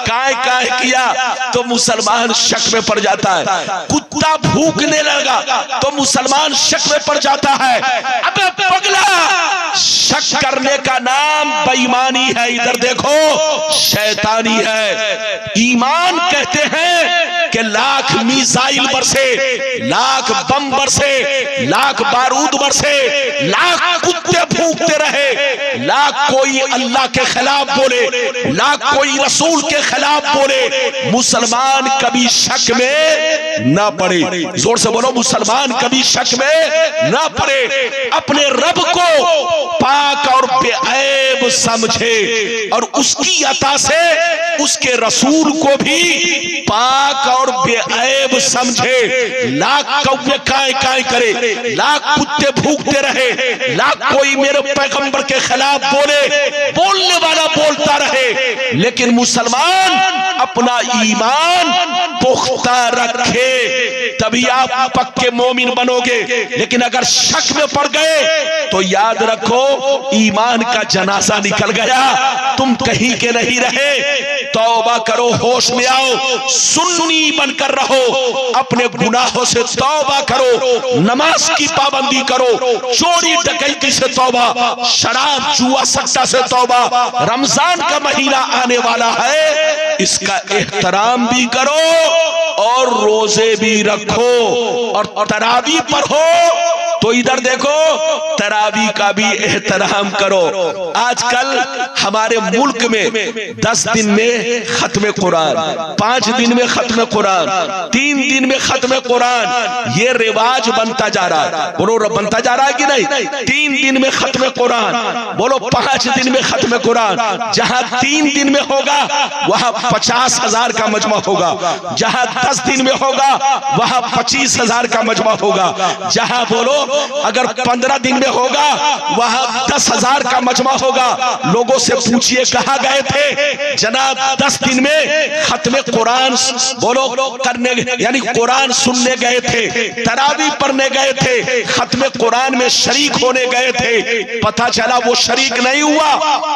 [SPEAKER 1] काय काय किया तो मुसलमान शक में पड़ जाता है। कुत्ता भूखने लगा तो मुसलमान शक में पड़ जाता है। अबे पगला, शक करने का नाम बेईमानी है। इधर देखो, शैतानी है। ईमान कहते हैं कि लाख मिसाइल बरसे, लाख बम बरसे, लाख बारूद बरसे, लाख कुत्ते भूखते रहे, लाख कोई अल्लाह के खिलाफ बोले, लाख कोई रसूल के खिलाफ बोले, मुसलमान कभी शक में ना पड़े। जोर से बोलो, मुसलमान कभी शक में ना पड़े। अपने रब को पाक और बेऐब समझे और उसकी अता से उसके रसूल को भी पाक और बेऐब समझे। लाख कौवे काय काय करे, लाख कुत्ते भूखते रहे, लाख कोई मेरे पैगंबर के खिलाफ बोले, बोलने वाला बोलता रहे, लेकिन मुसलमान अपना ईमान पुख्ता रखे, तभी आप पक्के मोमिन बनोगे। लेकिन अगर शक में पड़ गए तो याद रखो, ईमान का जनाजा निकल गया, तुम कहीं के नहीं रहे। तौबा करो, होश में आओ, सुन्नी बनकर रहो, अपने गुनाहों से तौबा करो, नमाज की पाबंदी करो, चोरी डकैती से तौबा, शराब जुआ सट्टा से तौबा। रमजान का महीना आने वाला है, इसका एहतराम भी करो और रोजे भी रखो और तरावी पढ़ो। तो इधर देखो, तरावी का भी एहतराम करो। आजकल हमारे मुल्क में 10 दिन में खत्म कुरान, 5 दिन में खत्म कुरान, 3 दिन में खत्म कुरान, ये रिवाज बनता जा रहा है। बोलो, बनता जा रहा है कि नहीं? 3 दिन में खत्म कुरान, बोलो 5 दिन में खत्म कुरान। जहां 3 दिन में होगा वहां 50,000 का मजमा होगा, जहां 10 दिन में होगा वहां 25,000 का मजमा होगा, जहां बोलो अगर 15 दिन में होगा वहां 10,000 का मजमा होगा। लोगों से पूछिए कहां गए थे? जनाब 10 दिन में खत्म कुरान बोलो करने, यानी कुरान सुनने गए थे, तरावी पढ़ने गए थे, खत्म कुरान में शरीक होने गए थे, पता चला वो शरीक नहीं हुआ।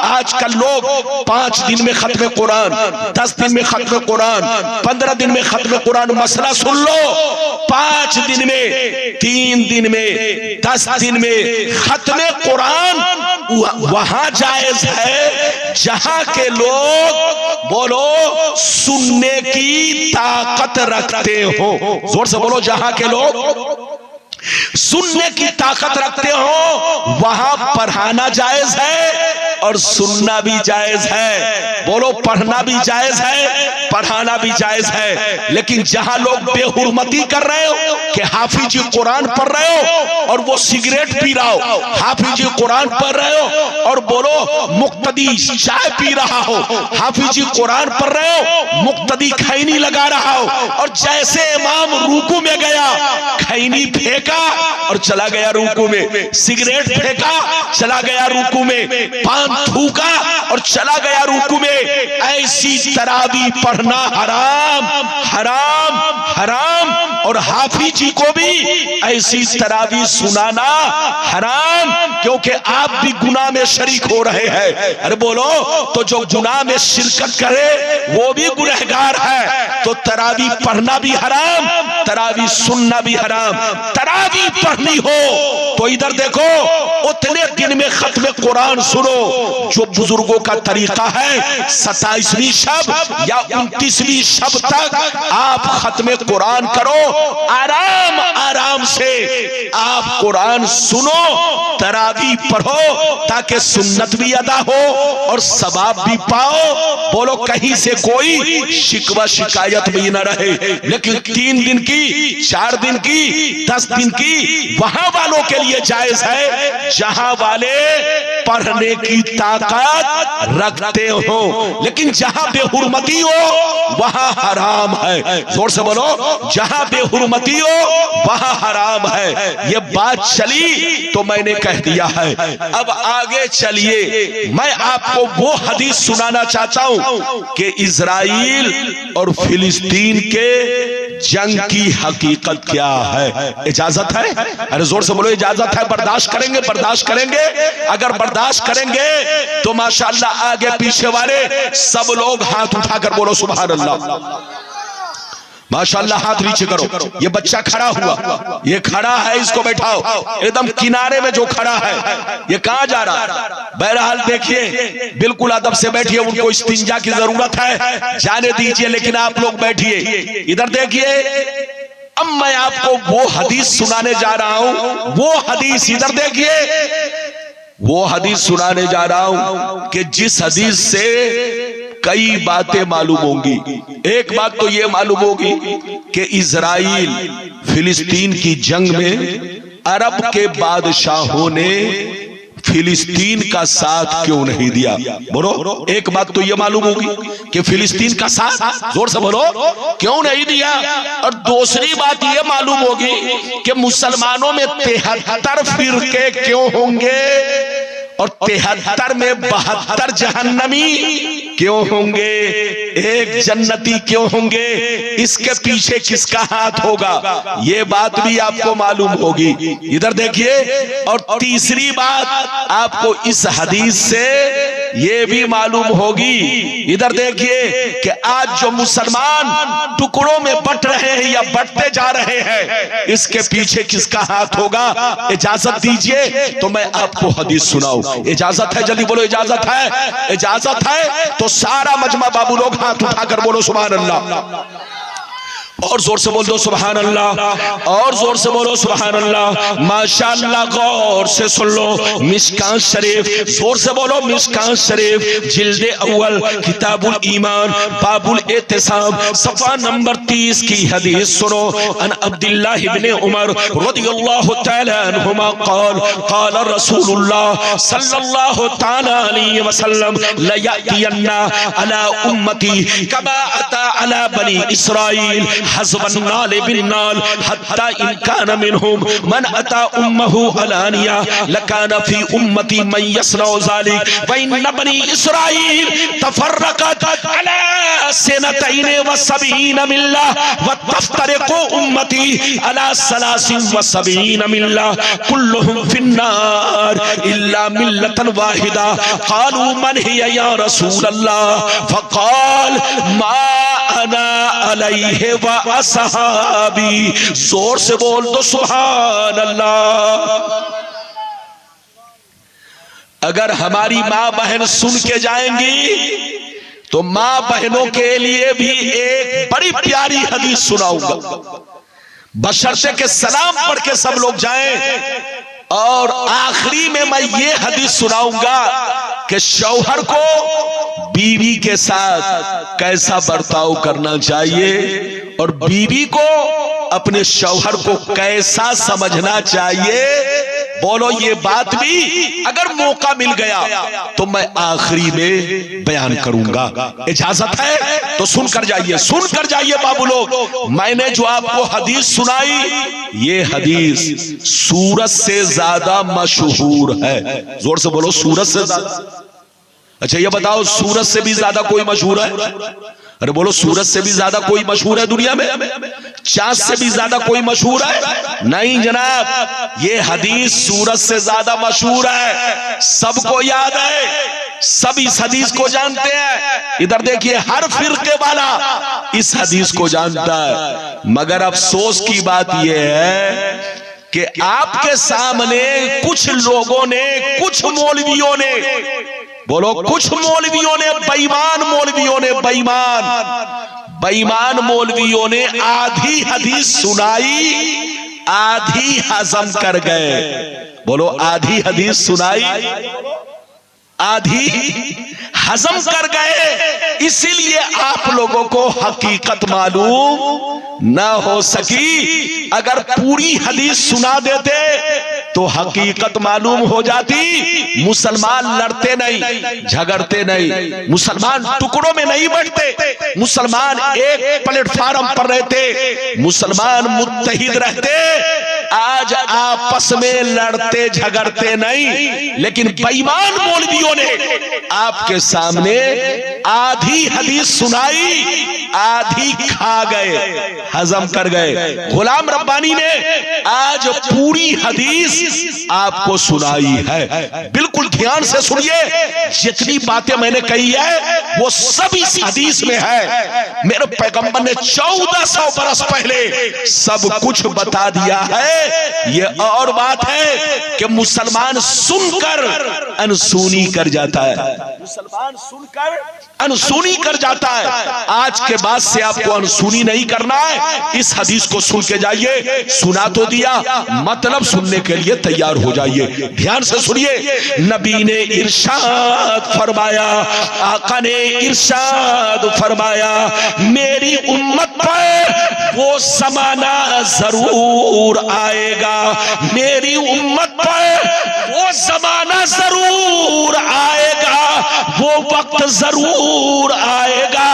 [SPEAKER 1] आजकल लोग 5 दिन में खत्म कुरान, 10 दिन में खत्म कुरान, 15 दिन में खत्म कुरान। मसला सुन लो, 5 दिन में, 3 दिन में, 10 दिन में खत्म कुरान वहां जायज है जहां के लोग बोलो सुनने की ताकत रखते हो। जोर से बोलो, जहां के लोग सुनने की ताकत रखते हो वहां पढ़ाना जायज है और सुनना भी जायज है। बोलो, पढ़ना भी जायज है, पढ़ाना भी जायज है। लेकिन जहां लोग बेहुरमती कर रहे हो कि हाफिज कुरान पढ़ रहे हो और वो सिगरेट पी रहा हो, हाफिज कुरान पढ़ रहे हो और बोलो मुक्तदी चाय पी रहा हो, हाफिज कुरान पढ़ रहे हो मुक्तदी खैनी लगा रहा हो, और जैसे इमाम रुकू में गया खैनी फेंका और चला गया रुकू में, सिगरेट फेंका चला गया रुकू में, पान थूका और चला गया रुकू में। ऐसी तरावी पढ़ना हराम हराम हराम, और हाफिज जी को भी ऐसी तरावी सुनाना हराम, क्योंकि आप भी गुनाह में शरीक हो रहे हैं। अरे बोलो, तो जो गुनाह में शिरकत करे वो भी गुनहगार है। तो तरावी पढ़ना भी हराम, तरावी सुनना भी हराम। तरावी पढ़नी हो तो इधर देखो, उतने दिन में खत्म कुरान सुनो जो बुजुर्गों का तरीका है। 27वीं शब या 29वीं शब तक आप खत्म कुरान करो, आराम आराम से आप कुरान सुनो, तरावी पढ़ो, ताकि सुन्नत भी अदा हो और सवाब भी पाओ। बोलो कहीं से कोई शिकवा शिकायत भी न रहे। लेकिन 3 दिन की, 4 दिन की, 10 दिन की वहां वालों के लिए जायज है जहां वाले पढ़ने की ताकत रखते हो। लेकिन जहां बेहुरमती हो वहां हराम है। जोर से बोलो, जहां बेहुरमती हो वहां हराम है। ये बात चली तो मैंने कह दिया है। अब आगे चलिए, मैं आपको वो हदीस सुनाना चाहता हूं कि इजराइल और फिलिस्तीन के जंग की हकीकत क्या है। इजाजत है? अरे जोर से बोलो, इजाजत है। बर्दाश्त करेंगे? बर्दाश्त करेंगे? अगर बर्दाश्त करेंगे तो माशाअल्लाह आगे पीछे वाले सब लोग हाथ उठाकर बोलो सुभान अल्लाह। माशाअल्लाह हाथ नीचे करो। ये बच्चा खड़ा हुआ, ये खड़ा है, इसको बैठाओ एकदम किनारे में। जो खड़ा है ये कहां जा रहा है? बहरहाल देखिए, बिल्कुल अदब से बैठिए, उनको इस्तिंजा की जरूरत है, जाने दीजिए। लेकिन आप लोग बैठिए, इधर देखिए। अब मैं आपको वो हदीस सुनाने जा रहा हूं, वो हदीस इधर देखिए, वो हदीस सुनाने जा रहा हूं कि जिस हदीस से कई बातें मालूम होंगी। एक बात तो ये मालूम होगी कि इजराइल फिलिस्तीन की जंग में अरब के बादशाहों ने फिलिस्तीन का साथ क्यों नहीं दिया। बोलो, एक बात तो ये मालूम होगी कि फिलिस्तीन का साथ, जोर से बोलो, क्यों नहीं दिया। और दूसरी बात ये मालूम होगी कि मुसलमानों में 73 फिरके क्यों होंगे और 73 में 72 जहन्नमी क्यों होंगे, एक जन्नती क्यों होंगे। इसके पीछे किसका हाथ होगा, ये बात भी आपको मालूम होगी। इधर देखिए। और तीसरी बात आपको इस हदीस से ये भी मालूम होगी, इधर देखिए, कि आज जो मुसलमान टुकड़ों में बट रहे हैं या बटते जा रहे हैं, इसके पीछे किसका हाथ होगा। इजाजत दीजिए तो मैं आपको हदीस सुनाऊं। इजाजत है? जल्दी बोलो, इजाजत है? इजाजत है तो सारा मजमा बाबू लोग हाथ उठाकर बोलो सुभान अल्लाह। और जोर से बोल दो सुभान अल्लाह, और जोर से बोलो सुभान अल्लाह। माशाअल्लाह, गौर से सुन लो। मिशकात शरीफ, जोर से बोलो मिशकात शरीफ, जिल्दे अव्वल, किताबुल ईमान, बाबुल एहतिसाब, सफा नंबर 30 की हदीस सुनो। अन अब्दुल्लाह इब्ने उमर रदियल्लाहु तआला अन्हुमा क़ाल क़ाल रसूलुल्लाह सल्लल्लाहु तआला अलैहि वसल्लम ला यातियन्ना अला उम्मती कमा अता अला बनी इसराइल हज़बन नाल बिन नाल हत्ता इन कान मिनहुम मन अता उम्महु अलानिया लकान फी उम्मती मन यसनउ ज़ालिक व इन बनी इसराइल तफर्रकत अला सनतैन व सबईन मिल्ला व तफ्तरिकु उम्मती अला सलासिन व सबईन मिल्ला कुल्लुहुम फिन्नार इल्ला मिल्लतन वाहिदा। क़ालू मन हिया या रसूल अल्लाह फ़क़ाल मा अना अलैहि व असहाबी। जोर से बोल दो सुभान अल्लाह। अगर हमारी माँ बहन सुन के जाएंगी तो माँ बहनों के लिए भी एक बड़ी प्यारी हदीस सुनाऊंगा, बशर्ते के सलाम पढ़ के सब लोग जाएं। और आखिरी में मैं ये हदीस सुनाऊंगा कि शौहर को बीवी के साथ कैसा बर्ताव करना चाहिए और बीवी को अपने शौहर को कैसा समझना चाहिए। बोलो ये बात भी अगर मौका मिल गया तो मैं आखिरी में बयान करूंगा। इजाजत है तो सुनकर जाइए, सुनकर जाइए बाबू लोग। मैंने जो आपको हदीस सुनाई, ये हदीस सूरज से ज्यादा मशहूर है। जोर से बोलो, सूरज से ज्यादा। अच्छा ये बताओ, सूरज से भी ज्यादा कोई मशहूर है? अरे बोलो, सूरज से भी ज्यादा कोई मशहूर है दुनिया में? चांद से भी ज्यादा कोई मशहूर है? नहीं जनाब, ये हदीस सूरज से ज्यादा मशहूर है। सबको याद है, सब इस हदीस को जानते हैं। इधर देखिए, हर फिरके वाला इस हदीस को जानता है। मगर अफसोस की बात यह है कि आपके सामने कुछ लोगों ने, कुछ मौलवियों ने, बोलो कुछ मौलवियों ने, बेईमान मौलवियों ने आधी हदीस सुनाई, आधी हजम कर गए। बोलो, आधी हदीस सुनाई, आधी हजम कर गए। इसीलिए आप लोगों को हकीकत मालूम ना हो सकी। अगर पूरी हदीस सुना देते तो हकीकत मालूम हो जाती। मुसलमान लड़ते नहीं, झगड़ते नहीं, मुसलमान टुकड़ों में नहीं बढ़ते, मुसलमान एक प्लेटफार्म पर रहते, मुसलमान मुत्तहिद रहते, आज आपस में लड़ते झगड़ते नहीं। लेकिन बेईमान मौलवियों ने आपके सामने आधी हदीस सुनाई, आधी खा गए, हजम कर गए। गुलाम रब्बानी ने आज पूरी हदीस आपको सुनाई है। बिल्कुल ध्यान से सुनिए, जितनी बातें मैंने कही है वो सब इस हदीस में है। मेरे पैगंबर ने 1400 बरस पहले सब कुछ बता दिया है। ये और बात है कि मुसलमान सुनकर अनसुनी कर जाता है, मुसलमान सुनकर अनसुनी कर जाता है। आज के बाद से आपको अनसुनी नहीं करना है। इस हदीस को सुन के जाइए। सुना तो दिया, मतलब सुनने के लिए तैयार हो जाइए। ध्यान से सुनिए, नबी ने इरशाद फरमाया, आका ने इरशाद फरमाया, मेरी उम्मत पर वो ज़माना जरूर आएगा, मेरी उम्मत पर वो ज़माना जरूर आएगा, वो वक्त जरूर आएगा,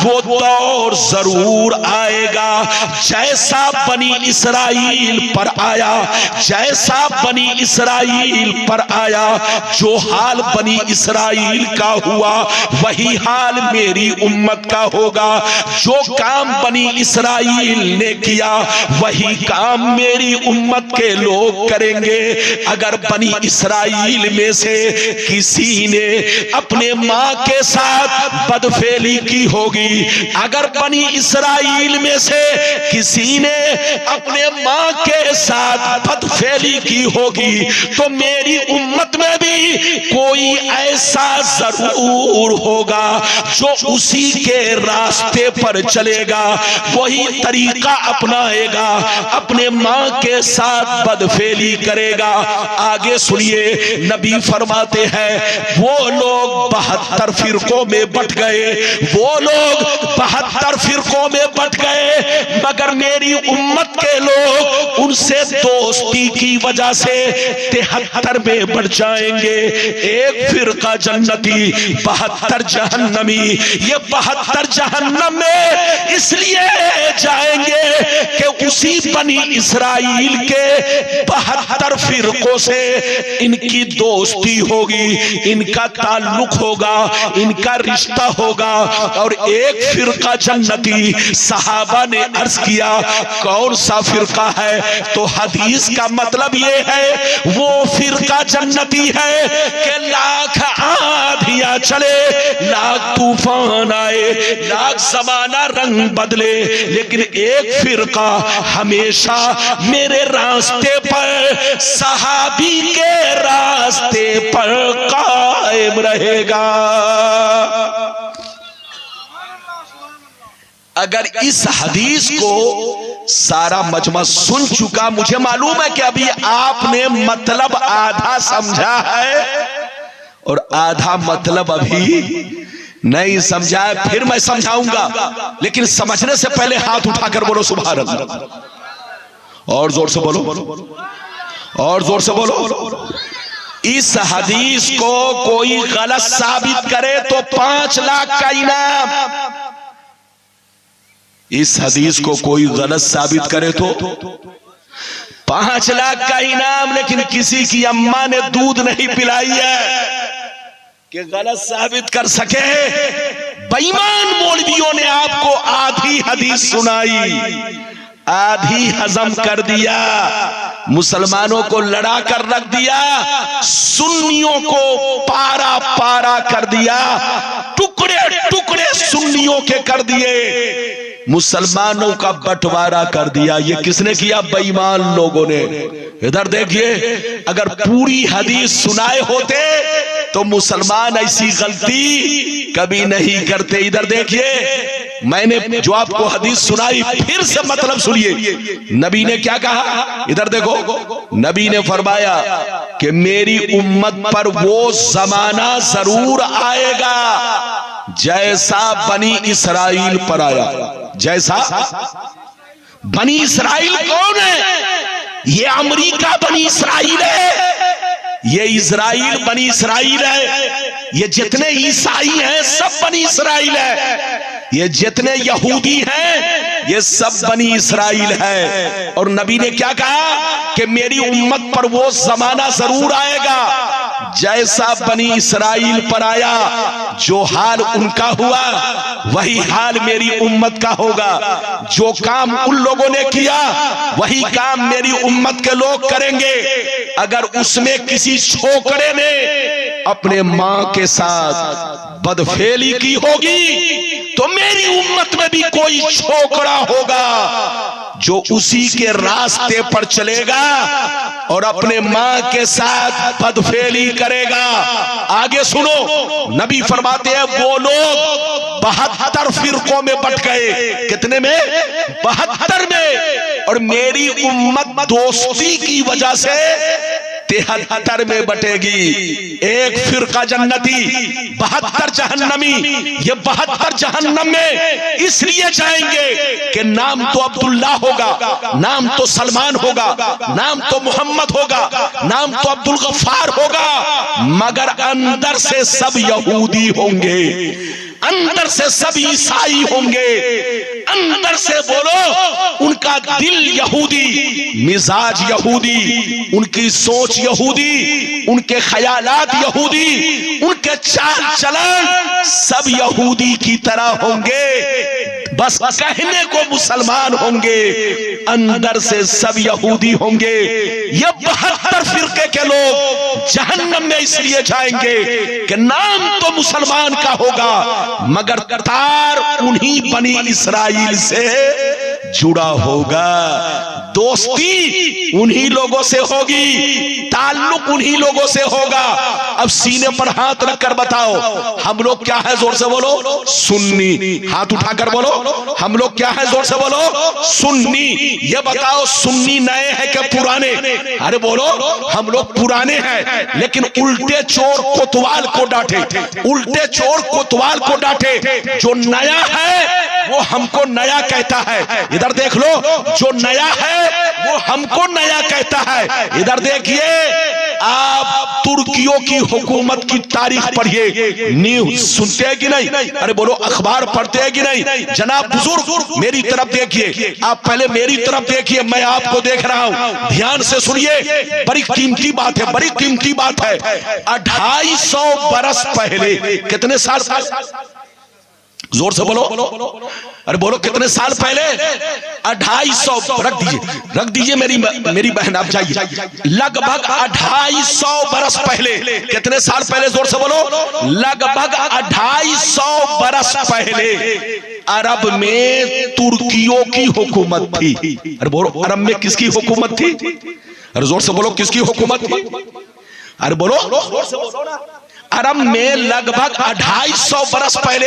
[SPEAKER 1] वो दौर जरूर आएगा जैसा बनी इसराइल पर आया, जैसा बनी इसराइल पर आया। जो हाल बनी इसराइल का हुआ वही हाल मेरी उम्मत का होगा। जो काम बनी इसराइल ने किया वही काम मेरी उम्मत के लोग करेंगे। अगर बनी इसराइल में से किसी ने अपने माँ के साथ बदफेली की होगी, अगर बनी इसराइल में से किसी ने अपने माँ के साथ बदफेली की होगी, तो मेरी उम्मत में भी कोई ऐसा जरूर होगा जो उसी के रास्ते पर चलेगा, वही तरीका अपनाएगा, अपने माँ के साथ बदफेली करेगा। आगे सुनिए, नबी फरमाते हैं वो लोग 72 फिरकों में बट गए, वो लोग 72 फिरकों में बट गए, मगर मेरी उम्मत के लोग उनसे दोस्ती की वजह से 73 में बढ़ जाएंगे। एक फिरका जन्नती, 72 जहन्नमी। ये 72 जहन्नम में इसलिए जाएंगे कि उसी बनी इसराइल के 72 फिरकों से इनकी दोस्ती होगी, इनका ताल्लुक होगा, इनका रिश्ता होगा। और एक फिरका जन्नती। सहाबा ने अर्ज किया कौन सा फिरका है? तो हदीस का मतलब ये है वो फिरका जन्नती है कि लाख आंधियां चले, लाख तूफान आए, लाख ज़माना रंग बदले, लेकिन एक फिरका हमेशा मेरे रास्ते पर, सहाबी के रास्ते पर कायम रहेगा। अगर इस हदीस को सारा मजमा सुन चुका, मुझे मालूम है कि अभी आपने मतलब आधा समझा है और आधा मतलब अभी नहीं समझा है, फिर मैं समझाऊंगा, लेकिन समझने से पहले हाथ उठाकर बोलो सुभान अल्लाह। और जोर से बोलो, और जोर से बोलो। इस हदीस को कोई गलत साबित करे तो 5 लाख का इनाम। इस हदीस को कोई गलत साबित करे तो 5 लाख का इनाम। लेकिन किसी की अम्मा ने दूध नहीं पिलाई है कि गलत साबित कर सके। बेईमान मौलवियों ने आपको आधी हदीस सुनाई, आधी हजम कर दिया, मुसलमानों को लड़ा कर रख दिया, सुन्नियों को पारा पारा कर दिया, टुकड़े टुकड़े सुन्नियों के कर दिए, मुसलमानों का बंटवारा कर दिया। ये किसने किया? बेईमान लोगों ने। इधर देखिए, अगर पूरी हदीस सुनाए होते तो मुसलमान ऐसी गलती कभी नहीं करते। इधर देखिए, मैंने जो आपको हदीस सुनाई, फिर से मतलब सुनिए। नबी ने क्या कहा? इधर देखो, नबी ने फरमाया कि मेरी उम्मत पर वो जमाना जरूर आएगा जैसा बनी इसराइल पर आया। जैसा बनी इसराइल कौन है? ये अमेरिका बनी इसराइल है, ये इजराइल बनी इसराइल है, ये जितने ईसाई हैं सब बनी इसराइल है, ये जितने यहूदी हैं ये सब बनी इसराइल है। और नबी ने क्या कहा कि मेरी उम्मत पर वो जमाना जरूर आएगा जैसा बनी इसराइल पर आया। जो हाल उनका हुआ वही हाल मेरी उम्मत का होगा। जो काम उन लोगों ने किया वही काम मेरी उम्मत के लोग करेंगे। अगर उसमें किसी छोकरे ने अपने मां के साथ बदफेली की होगी तो मेरी उम्मत में भी कोई छोकरा होगा जो उसी के रास्ते पर चलेगा और अपने मां के साथ बदफेली करेगा। आगे सुनो, नबी फरमाते हैं वो लोग 72 फिरकों में बट गए। कितने में? 72 में। और मेरी उम्मत दोस्ती की वजह से 73 में बटेगी। एक फिरका जन्नती, 72 जहन्नमी। ये 72 जहन्नम में इसलिए जाएंगे कि नाम तो अब्दुल्ला होगा, नाम तो सलमान होगा, नाम तो मोहम्मद होगा, नाम तो अब्दुल गफ्फार होगा, मगर अंदर से सब यहूदी होंगे, अंदर से सब ईसाई होंगे, अंदर से बोलो उनका दिल यहूदी, मिजाज यहूदी, उनकी सोच यहूदी, उनके ख्यालात यहूदी, उनके चाल चलन सब यहूदी की तरह होंगे। बस कहने को मुसलमान होंगे, अंदर से सब यहूदी होंगे। ये 72 फिरके के लोग जहन्नम में इसलिए जाएंगे कि नाम तो मुसलमान का होगा मगर तार उन्हीं बनी इसराइल से जुड़ा होगा, दोस्ती उन्हीं लोगों से होगी, ताल्लुक उन्हीं लोगों से होगा। अब सीने पर हाथ रखकर बताओ हम लोग क्या है? जोर से बोलो सुन्नी। हाथ उठाकर बोलो हम लोग क्या है? जोर से बोलो सुन्नी। ये बताओ सुन्नी नए हैं क्या पुराने? अरे बोलो हम लोग पुराने हैं, लेकिन उल्टे चोर कोतवाल को डांटे, उल्टे चोर कोतवाल को डांटे। जो नया है वो हमको नया कहता है। इधर देख लो, जो नया है वो हमको नया कहता है। इधर देखिए, आप तुर्कियों की हुकूमत की तारीख पढ़िए। न्यूज सुनते हैं कि नहीं? अरे बोलो अखबार पढ़ते हैं कि नहीं? जनाब बुजुर्ग मेरी तरफ देखिए, आप पहले मेरी तरफ देखिए, मैं आपको देख रहा हूं, ध्यान से सुनिए। बड़ी कीमती बात है, बड़ी कीमती बात है। 250 बरस पहले, कितने साल? जोर से बोलो, अरे बोलो कितने साल पहले? 250। रख दीजिए, रख दीजिए मेरी बहन, आप जाइए। लगभग 250 बरस पहले। कितने साल पहले? जोर से बोलो। लगभग 250 बरस पहले अरब में तुर्कियों की हुकूमत थी। अरे बोलो अरब में किसकी हुकूमत थी? अरे जोर से बोलो किसकी हुकूमत थी? अरे बोलो जोर से बोलो ना। अरब में लगभग 250 बरस पहले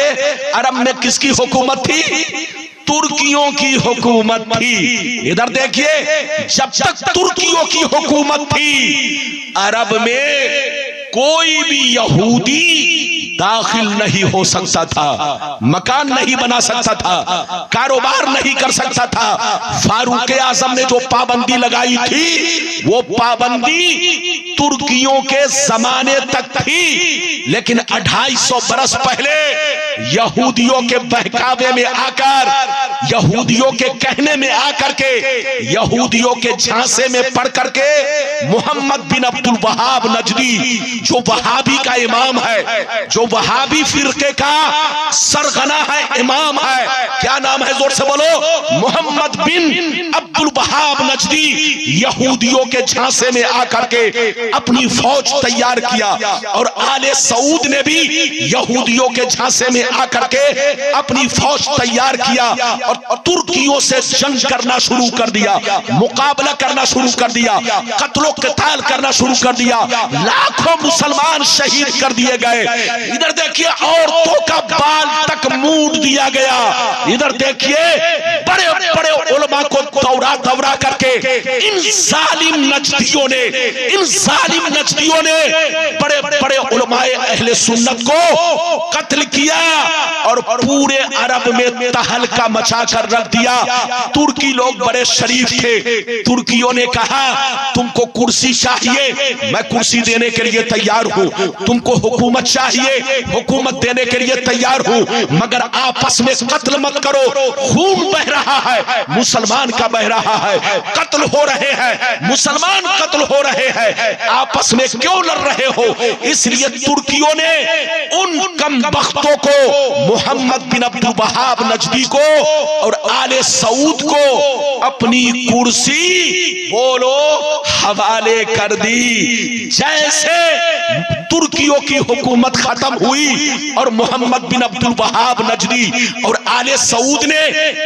[SPEAKER 1] अरब में किसकी हुकूमत थी? तुर्कियों की हुकूमत थी। इधर देखिए, जब तक तुर्कियों की हुकूमत थी अरब में कोई भी यहूदी दाखिल नहीं हो सकता था, मकान नहीं बना सकता था, कारोबार नहीं कर सकता था। फारूक आजम ने जो पाबंदी लगाई थी वो पाबंदी तुर्कियों के जमाने तक थी, लेकिन 250 बरस पहले यहूदियों के बहकावे में आकर, यहूदियों के कहने में आकर के, यहूदियों के झांसे में पड़ करके मोहम्मद बिन अब्दुल वहाब नजदी, जो वहाबी का इमाम है, जो वहाबी फिरके का सरगना है, इमाम है, क्या नाम है, जोर से बोलो, मोहम्मद बिन अब्दुल वहाब नजदी, यहूदियों के झांसे में आकर के अपनी फौज तैयार किया। और आले सऊद ने भी यहूदियों के झांसे में आकर के अपनी फौज तैयार किया और तुर्कियों से जंग करना शुरू कर दिया, मुकाबला करना शुरू कर दिया, कत्लो क़िताल करना शुरू कर दिया। लाखों मुसलमान शहीद कर दिए गए। इधर देखिए औरतों का बाल तक मूड दिया गया। इधर देखिए बड़े बड़े उलमा को दौरा दौरा करके इन जालिम नजदियों ने, इन जालिम नजदियों ने बड़े बड़े उलमाए अहले सुन्नत को कत्ल किया और पूरे अरब में तहलका मचा कर रख दिया। तुर्की लोग बड़े शरीफ थे। तुर्कियों ने कहा तुमको कुर्सी चाहिए, मैं कुर्सी देने के लिए तैयार हूं, तुमको हुकूमत चाहिए, हुकूमत देने के लिए तैयार हूं, मगर आपस में कत्ल मत करो। खून बह रहा है, मुसलमान का बह रहा है, कत्ल हो रहे हैं, मुसलमान कत्ल हो रहे हैं, आपस में क्यों लड़ रहे हो? इसलिए तुर्कियों ने उन कम बख्तों को, मोहम्मद बिन अब्दुल वहाब नजदी को और आले सऊद को अपनी कुर्सी बोलो हवाले कर दी। जैसे तुर्कियों की हुकूमत खत्म हुई और मोहम्मद बिन अब्दुल वहाब नजदी और आले सऊद ने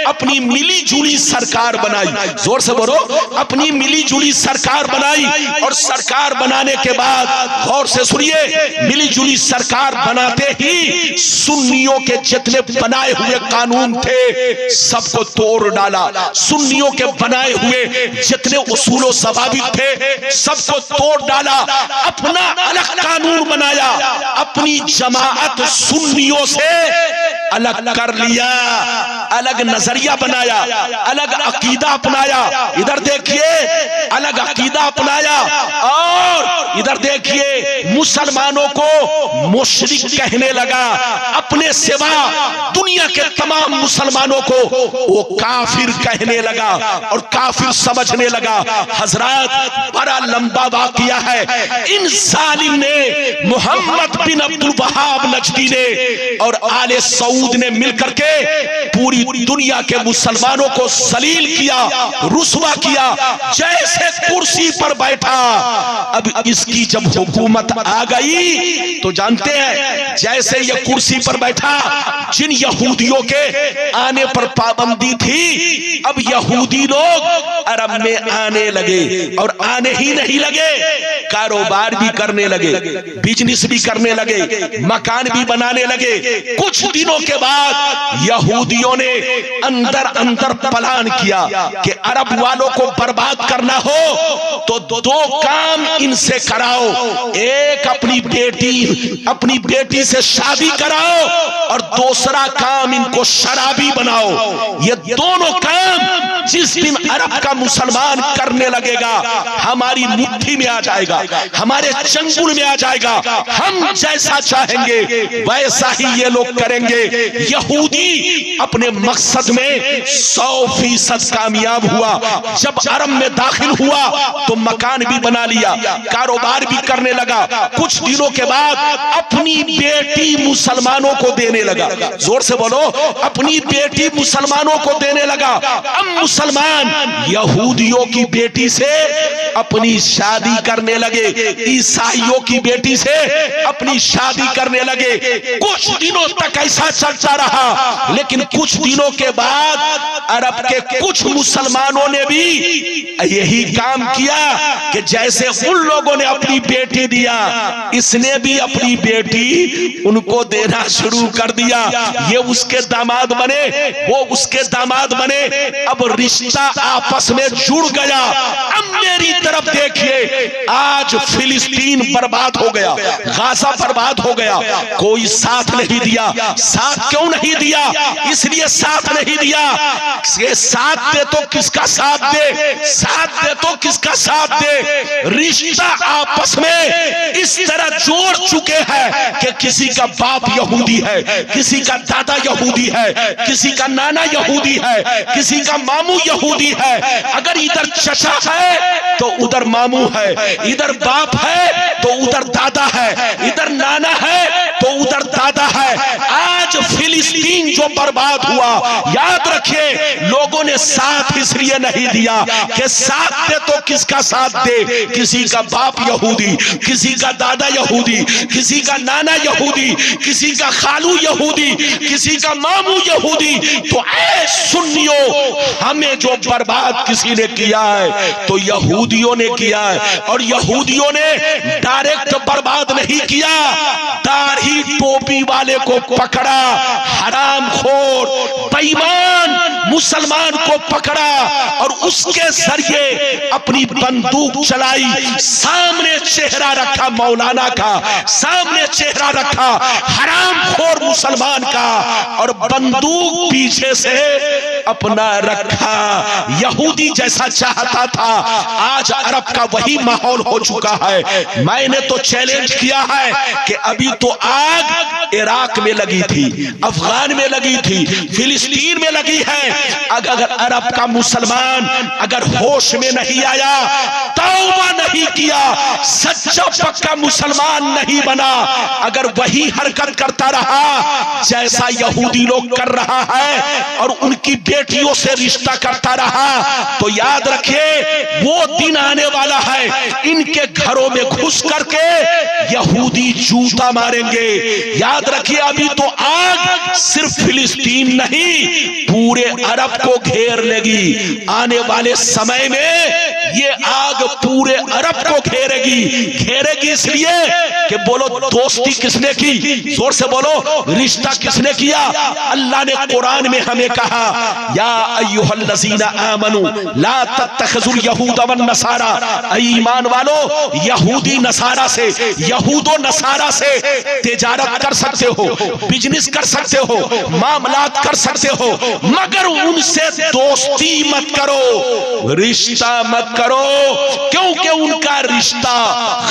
[SPEAKER 1] अपनी मिली जुली सरकार बनाई, जोर से बोलो, अपनी मिली जुली सरकार बनाई। और सरकार बनाने के बाद गौर से सुनिए, मिली जुली सरकार बनाते ही सुन्नियों के जितने बनाए हुए कानून थे सबको तोड़ डाला। सुन्नियों के बनाए हुए जितने उसूलो ज़वाबित थे सबको तोड़ डाला, अपना अलग कानून बनाया, अपनी जमाअत सुन्नियों से अलग कर लिया, अलग नजरिया बनाया, अलग अकीदा अपनाया। इधर देखिए अलग अकीदा अपनाया और इधर देखिए मुसलमानों को मुशरिक कहने लगा, अपने सिवा दुनिया के तमाम मुसलमानों को वो काफिर कहने लगा और काफिर समझने लगा। हजरत बड़ा लंबा वाक़िया है। इन जालिम ने, मोहम्मद बिन अब्दुल वहाब नजदी ने और आले सऊद ने मिलकर के पूरी दुनिया के मुसलमानों को जलील किया, रुस्वा किया। जैसे कुर्सी पर बैठा, अब इसकी जब हुकूमत आ गई तो जानते हैं जैसे ये कुर्सी पर बैठा, जिन यहूदियों के आने पर पाबंदी थी, अब यहूदी लोग अरब में आने लगे और आने ही नहीं लगे, कारोबार भी करने लगे, बिजनेस भी करने लगे, मकान भी बनाने लगे। कुछ दिनों के बाद यहूदियों ने अंदर अंदर प्लान किया कि अरब वालों को बर्बाद करना हो तो दो काम इनसे कराओ, एक अपनी बेटी से शादी कराओ और दूसरा काम इनको शराबी बनाओ। ये दोनों काम जिस दिन अरब का मुसलमान करने लगेगा हमारी मुट्ठी में आ जाएगा, हमारे चंगुल में आ जाएगा, हम जैसा चाहेंगे वैसा ही ये लोग करेंगे। यहूदी अपने मकसद में 100% कामयाब हुआ। जब अरब में दाखिल हुआ तो मकान भी बना लिया, कारोबार भी करने लगा। कुछ दिनों के बाद अपनी बेटी मुसलमानों को देने लगा, जोर से बोलो, अपनी बेटी मुसलमानों को देने लगा। अब मुसलमान यहूदियों की बेटी से अपनी शादी करने लगे, ईसाइयों की बेटी से अपनी शादी करने लगे। कुछ दिनों तक ऐसा चलता रहा, लेकिन कुछ दिनों के बाद अरब के कुछ मुसलमानों ने भी यही काम किया कि जैसे उन लोगों ने अपनी बेटी दिया, इसने भी अपनी बेटी उनको देना शुरू कर दिया। ये उसके दामाद बने, वो उसके दामाद बने। अब रिश्ता आपस में जुड़ गया। अब मेरी तरफ देखिए, आज आज फिलिस्तीन बर्बाद हो गया, गाजा बर्बाद हो गया, कोई साथ नहीं दिया। साथ क्यों नहीं दिया? इसलिए साथ नहीं दिया कि साथ दे तो किसका साथ दे, साथ दे तो किसका साथ दे। रिश्ता आपस में इस तरह जोड़ चुके हैं कि किसी का बाप यहूदी है, किसी का दादा यहूदी है, किसी का नाना यहूदी है, किसी का मामू यहूदी है। अगर इधर चचा है तो उधर मामू है, इधर बाप है तो उधर दादा है, इधर नाना है तो उधर दादा है। आज फिलिस्तीन जो बर्बाद हुआ, याद रखिए लोगों ने साथ इसलिए नहीं दिया कि साथ दे तो किसका साथ दे। किसी का बाप यहूदी, किसी का दादा यहूदी, किसी का नाना यहूदी, किसी का खालू यहूदी, किसी का मामू यहूदी। तो ऐ सुन्नियों, हमें जो बर्बाद किसी ने किया है तो यहूदियों ने किया है। और यहूदियों ने डायरेक्ट बर्बाद नहीं किया, दाढ़ी टोपी वाले को पकड़ा, हरामखोर बेईमान मुसलमान को पकड़ा और उसके जरिए अपनी बंदूक चलाई। सामने चेहरा रखा मौलाना का, सामने चेहरा रखा हरामखोर मुसलमान का, और बंदूक पीछे से अपना रखा। यहूदी जैसा चाहता था, आज अरब का वही माहौल हो चुका है। मैंने तो चैलेंज किया है कि अभी तो आग इराक में लगी थी, अफगान में लगी थी, फिलिस्तीन में लगी है। अगर अरब का मुसलमान अगर होश में नहीं आया, तौबा नहीं किया, सच्चा पक्का मुसलमान नहीं बना, अगर वही हरकत करता रहा जैसा यहूदी लोग कर रहा है और उनकी बेटियों से रिश्ता करता रहा, तो याद रखिए वो दिन आने वाला है, इनके घरों में घुस करके यहूदी जूता मारेंगे। याद रखिए अभी तो आग सिर्फ फिलिस्तीन नहीं पूरे अरब को घेर लेगी। आने वाले समय में ये आग पूरे अरब को घेरेगी। घेरेगी इसलिए कि बोलो दोस्ती किसने की, जोर से बोलो, रिश्ता किसने किया। अल्लाह ने कुरान में हमें कहा, या अय्युहल्लज़ीना आमनू ला तत्तखिज़ुल यहूद वन नसारा, ईमान वालो यहूदी नसारा से, यहूदो नसारा से तिजारत कर सकते हो, बिजनेस कर सकते हो, मामलात कर सकते हो, मगर उनसे दोस्ती मत करो, रिश्ता मत करो, क्योंकि उनका रिश्ता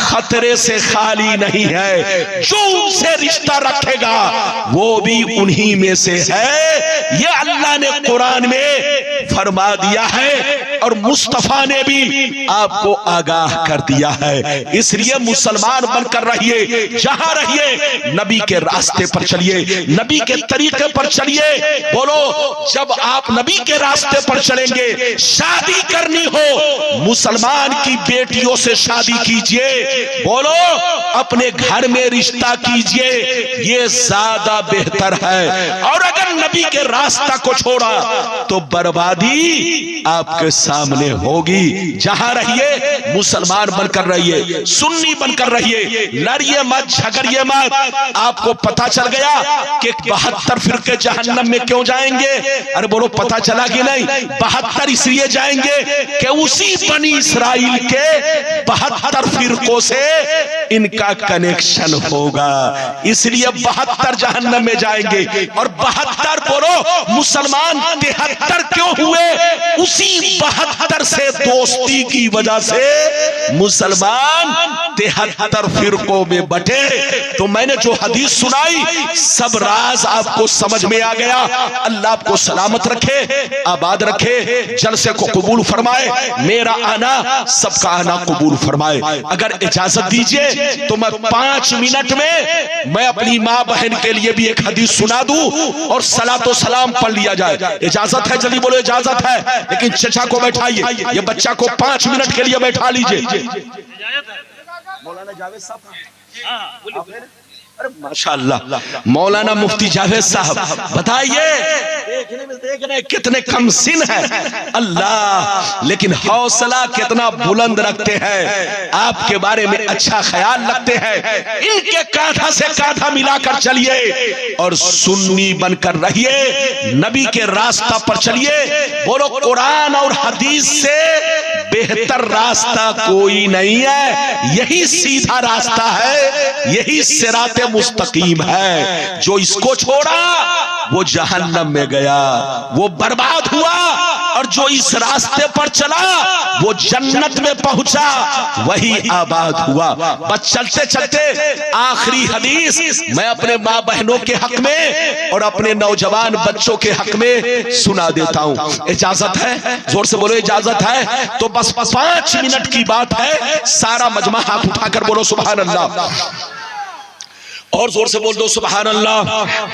[SPEAKER 1] खतरे से खाली नहीं है। जो उनसे रिश्ता रखेगा वो भी उन्हीं में से है। ये अल्लाह ने कुरान में फरमा दिया है और मुस्तफा ने भी आपको आगाह कर दिया है। इसलिए मुसलमान बनकर रहिए, जहां रहिए नबी के रास्ते पर चलिए, नबी के तरीके पर चलिए। बोलो, जब आप नबी के रास्ते पर चलेंगे, शादी करनी हो मुसलमान की बेटियों से शादी कीजिए। बोलो, अपने घर में रिश्ता कीजिए, ये ज्यादा बेहतर है। और अगर नबी के रास्ता को छोड़ा तो बर्बादी आपके सामने होगी। जहां रहिए मुसलमान बनकर रहिए, सुन्नी बनकर रहिए, लड़िए मत, झगड़िए मत। आपको पता चल गया कि 72 फिरके जहन्नम में क्यों जाएंगे? अरे बोलो, पता चला कि नहीं? 72 इसलिए जाएंगे कि उसी बनी इसराइल के 72 फिरकों से इनका कनेक्शन होगा, इसलिए 72 जहन्नम में जाएंगे। और 72 बोलो, मुसलमान 73 क्यों हुए? उसी 72 से दोस्ती की वजह से मुसलमान 73 फिरकों में बटे। तो मैंने जो हदीस सुनाई सब राज आपको समझ में आ गया। अल्लाह आपको सलामत रखे, आबाद रखे, जलसे को कबूल फरमाए, मेरा आना सबका आना कबूल फरमाए। अगर इजाजत दीजिए तो मैं 5 मिनट में मैं अपनी माँ बहन के लिए भी एक हदीस सुना दूं और सलातो सलाम पढ़ लिया जाए। इजाजत है? जल्दी बोलो, इजाजत है। लेकिन चचा को बैठाइए, ये बच्चा को 5 मिनट के लिए बैठा लीजिए। मौलाना जावेद साहब, अरे माशाअल्लाह, मौलाना मुफ्ती जावेद साहब, बताइए देखने में देख रहे कितने कम सिन है अल्लाह, लेकिन हौसला कितना बुलंद रखते हैं, आपके बारे में अच्छा ख्याल रखते हैं। इनके कांधा से कांधा मिलाकर चलिए और सुन्नी बनकर रहिए, नबी के रास्ता पर चलिए। बोलो, कुरान और हदीस से बेहतर रास्ता कोई नहीं है, यही सीधा रास्ता है, यही सिराते मुस्तकीम है। जो इसको छोड़ा वो जहन्नम में गया, वो बर्बाद हुआ, और जो इस रास्ते पर चला वो जन्नत में पहुंचा, वही आबाद हुआ। बस चलते चलते आखिरी हदीस मैं अपने माँ बहनों के हक में और अपने नौजवान बच्चों के हक में सुना देता हूं। इजाजत है? जोर से बोलो इजाजत है। तो बस 5 मिनट की बात है। सारा मजमा हाथ उठाकर बोलो सुभान अल्लाह, और जोर से बोल दो सुभान अल्लाह,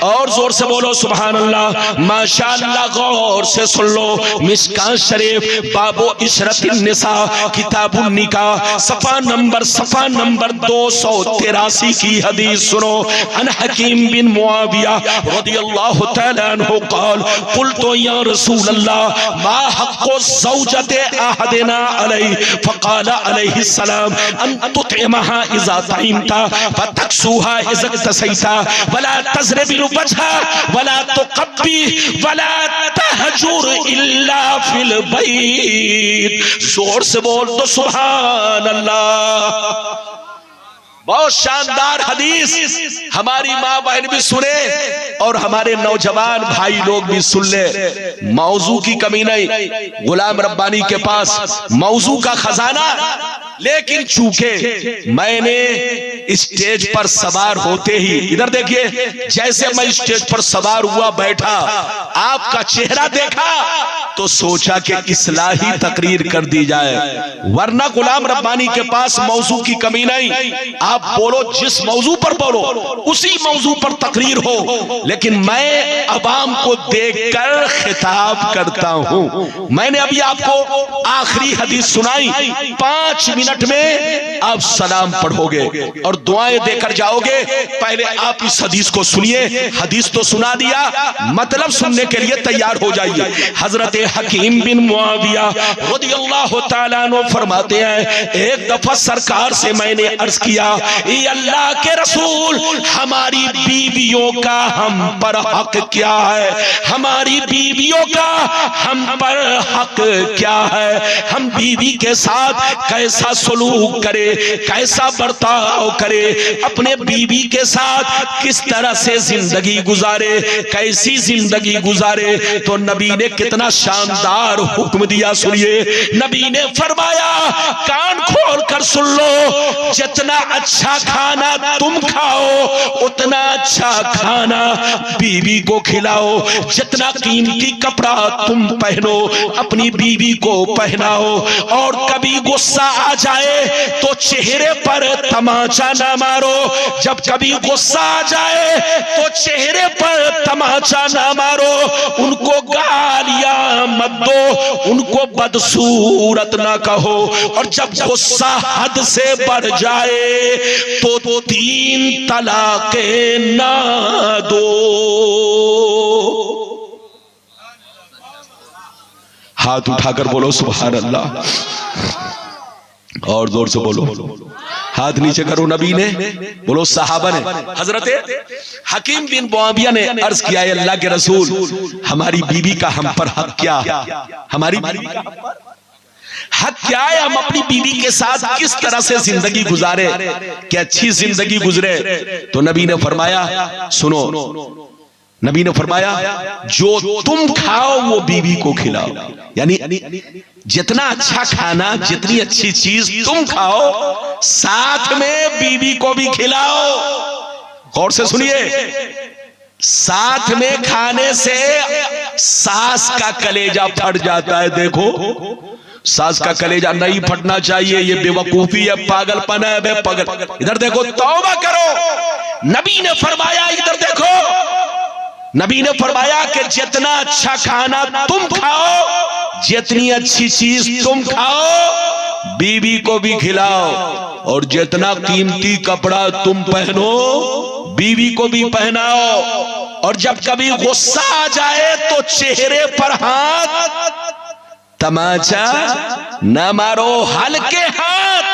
[SPEAKER 1] और जोर से बोलो सुभान अल्लाह। माशाअल्लाह, गौर से सुन लो। मिशकात शरीफ बाबो इशरतिन निसा किताबुन निकाह सफा नंबर 283 की हदीस सुनो। अन हकीम बिन मुआविया रदियल्लाहु तआला अन्हु क़ाल क़ुल्तु या रसूल अल्लाह मा हक़्क़ु ज़ौजति अहदिना अलैहि फ़क़ाल अलैहि सलाम अन तुतइमहा इज़ा तइमता फ़तक्सुहा इज़ा तसैसा वला तज़रिबिल वजहा वला तुक़ब्बी वला तहजुर इल्ला फिल बैत। जोर से बोल दो सुभान अल्लाह। बहुत शानदार हदीस, हमारी माँ बहन भी सुने और हमारे नौजवान भाई लोग भी सुन ले। मौजू की कमी नहीं, गुलाम रब्बानी के पास मौजू का खजाना। लेकिन चूंकि मैंने स्टेज पर सवार होते ही, इधर देखिए, जैसे मैं स्टेज पर सवार हुआ बैठा, आपका चेहरा देखा तो सोचा कि इस्लाही तकरीर कर दी जाए, वरना गुलाम रब्बानी के पास मौजू की कमी नहीं। आप बोलो, जिस मौजू पर बोलो उसी मौजू पर तकरीर हो, लेकिन मैं अवाम को देखकर खिताब करता हूं। मैंने अभी आपको आखिरी हदीस सुनाई, 5 मिनट में आप सलाम पढ़ोगे और दुआएं देकर जाओगे। पहले आप इस हदीस को सुनिए। हदीस तो सुना दिया, मतलब सुनने के लिए तैयार हो जाइए। हजरत हकीम बिन मुआविया रदियल्लाहु ताला अन्हु फरमाते हैं, एक दफा सरकार से मैंने अर्ज किया, ये अल्लाह के रसूल, हमारी बीवियों का हम पर हक क्या है? हमारी बीवियों का हम पर हक क्या है? हम बीवी के साथ कैसा सलूक करे, कैसा बर्ताव करे, अपने बीवी के साथ किस तरह से जिंदगी गुजारे, कैसी जिंदगी गुजारे। तो नबी ने कितना शानदार हुक्म दिया, सुनिए। नबी ने फरमाया, कान खोल कर सुन लो, जितना अच्छा खाना तुम खाओ उतना अच्छा खाना बीवी को खिलाओ, जितना कीमती कपड़ा तुम पहनो अपनी बीवी को पहनाओ, और कभी गुस्सा आ जाए तो चेहरे पर तमाचा ना मारो, जब कभी गुस्सा आ जाए तो चेहरे पर तमाचा ना मारो, उनको गालियां मत दो, उनको बदसूरत ना कहो, और जब गुस्सा हद से बढ़ जाए तो 3 तलाक़ें ना दो। हाथ उठाकर बोलो सुभान अल्लाह, और जोर से बोलो, हाथ नीचे करो। नबी ने बोलो, सहाबा ने, हजरत हकीम बिन मुआविया ने अर्ज किया, अल्लाह के रसूल, हमारी बीवी का हम पर हक क्या है? हमारी बीवी का हक क्या है? हम अपनी बीवी के साथ किस तरह से जिंदगी गुजारे कि अच्छी जिंदगी गुजरे? तो नबी ने फरमाया, सुनो, नबी ने फरमाया, जो तुम खाओ वो बीवी को खिलाओ। यानी जितना अच्छा खाना, जितनी अच्छी चीज तुम खाओ, साथ में बीवी को भी खिलाओ। गौर से सुनिए, साथ में खाने से सास का कलेजा फट जाता है। देखो, सास का कलेजा नहीं फटना चाहिए, ये बेवकूफी है, पागलपन है, बेपगल। इधर देखो, तौबा करो। नबी ने फरमाया, इधर देखो, नबी ने फरमाया कि जितना अच्छा खाना तुम खाओ, जितनी अच्छी चीज तुम खाओ, बीवी को भी खिलाओ, और जितना कीमती कपड़ा तुम पहनो बीवी को भी पहनाओ, और जब कभी गुस्सा आ जाए तो चेहरे पर हाथ तमाचा न मारो, हल्के हाथ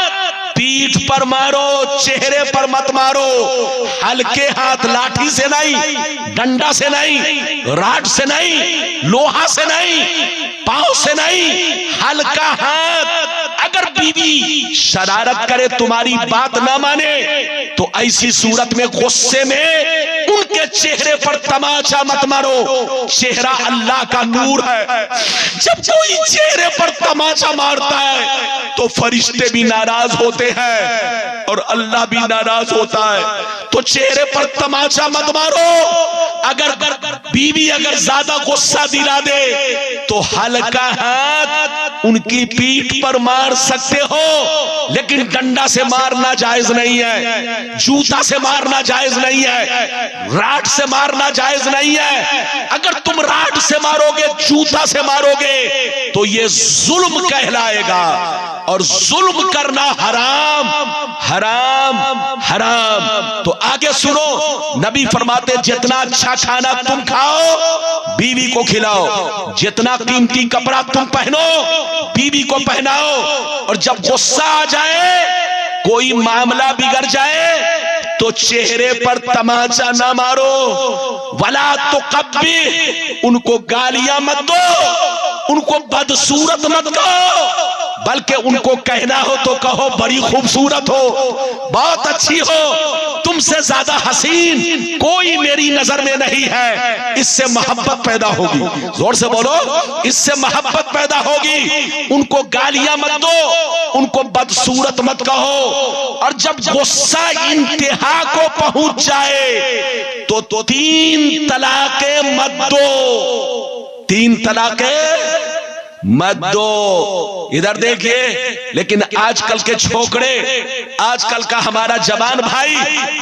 [SPEAKER 1] पीठ पर मारो, चेहरे पर मत मारो। हल्के हाथ, लाठी से नहीं, डंडा से नहीं, राड से नहीं, लोहा से नहीं, पांव से नहीं, हल्का हाथ अगर बीवी शरारत करे, तुम्हारी बात ना माने, तो ऐसी सूरत में गुस्से में उनके चेहरे पर तमाचा मत मारो। चेहरा अल्लाह का नूर है। जब कोई चेहरे पर तमाचा मारता है तो फरिश्ते भी नाराज होते हैं और अल्लाह भी नाराज होता है। तो चेहरे पर तमाचा मत मारो। अगर बीवी अगर ज्यादा गुस्सा दिला दे तो हल्का हाथ उनकी पीठ पर मार सकते हो, लेकिन डंडा से मारना जायज नहीं है, जूता से मारना जायज नहीं है, राड से मारना जायज नहीं है। अगर तुम राड से मारोगे, जूता से मारोगे तो ये जुल्म कहलाएगा, और जुल्म करना हराम हराम हराम। तो आगे सुनो, नबी फरमाते जितना अच्छा खाना तुम खाओ बीवी को खिलाओ, जितना कीमती कपड़ा तुम पहनो बीवी को पहनाओ, और जब गुस्सा आ जाए, कोई मामला बिगड़ जाए तो चेहरे पर तमाचा ना मारो। वला तो कब्बी, उनको गालियां मत दो, उनको बदसूरत मत कहो, बल्कि उनको कहना हो तो कहो बड़ी खूबसूरत हो, बहुत अच्छी हो, तुमसे ज्यादा हसीन कोई मेरी नजर में नहीं है। इससे मोहब्बत पैदा होगी। जोर से बोलो, इससे मोहब्बत पैदा होगी। उनको गालियां मत दो, उनको बदसूरत मत कहो, और जब गुस्सा इंतहा को पहुंच जाए तो 3 तलाकें मत दो, 3 तलाकें मत दो। इधर देखिए, लेकिन आजकल के छोकरे, आजकल का हमारा जवान भाई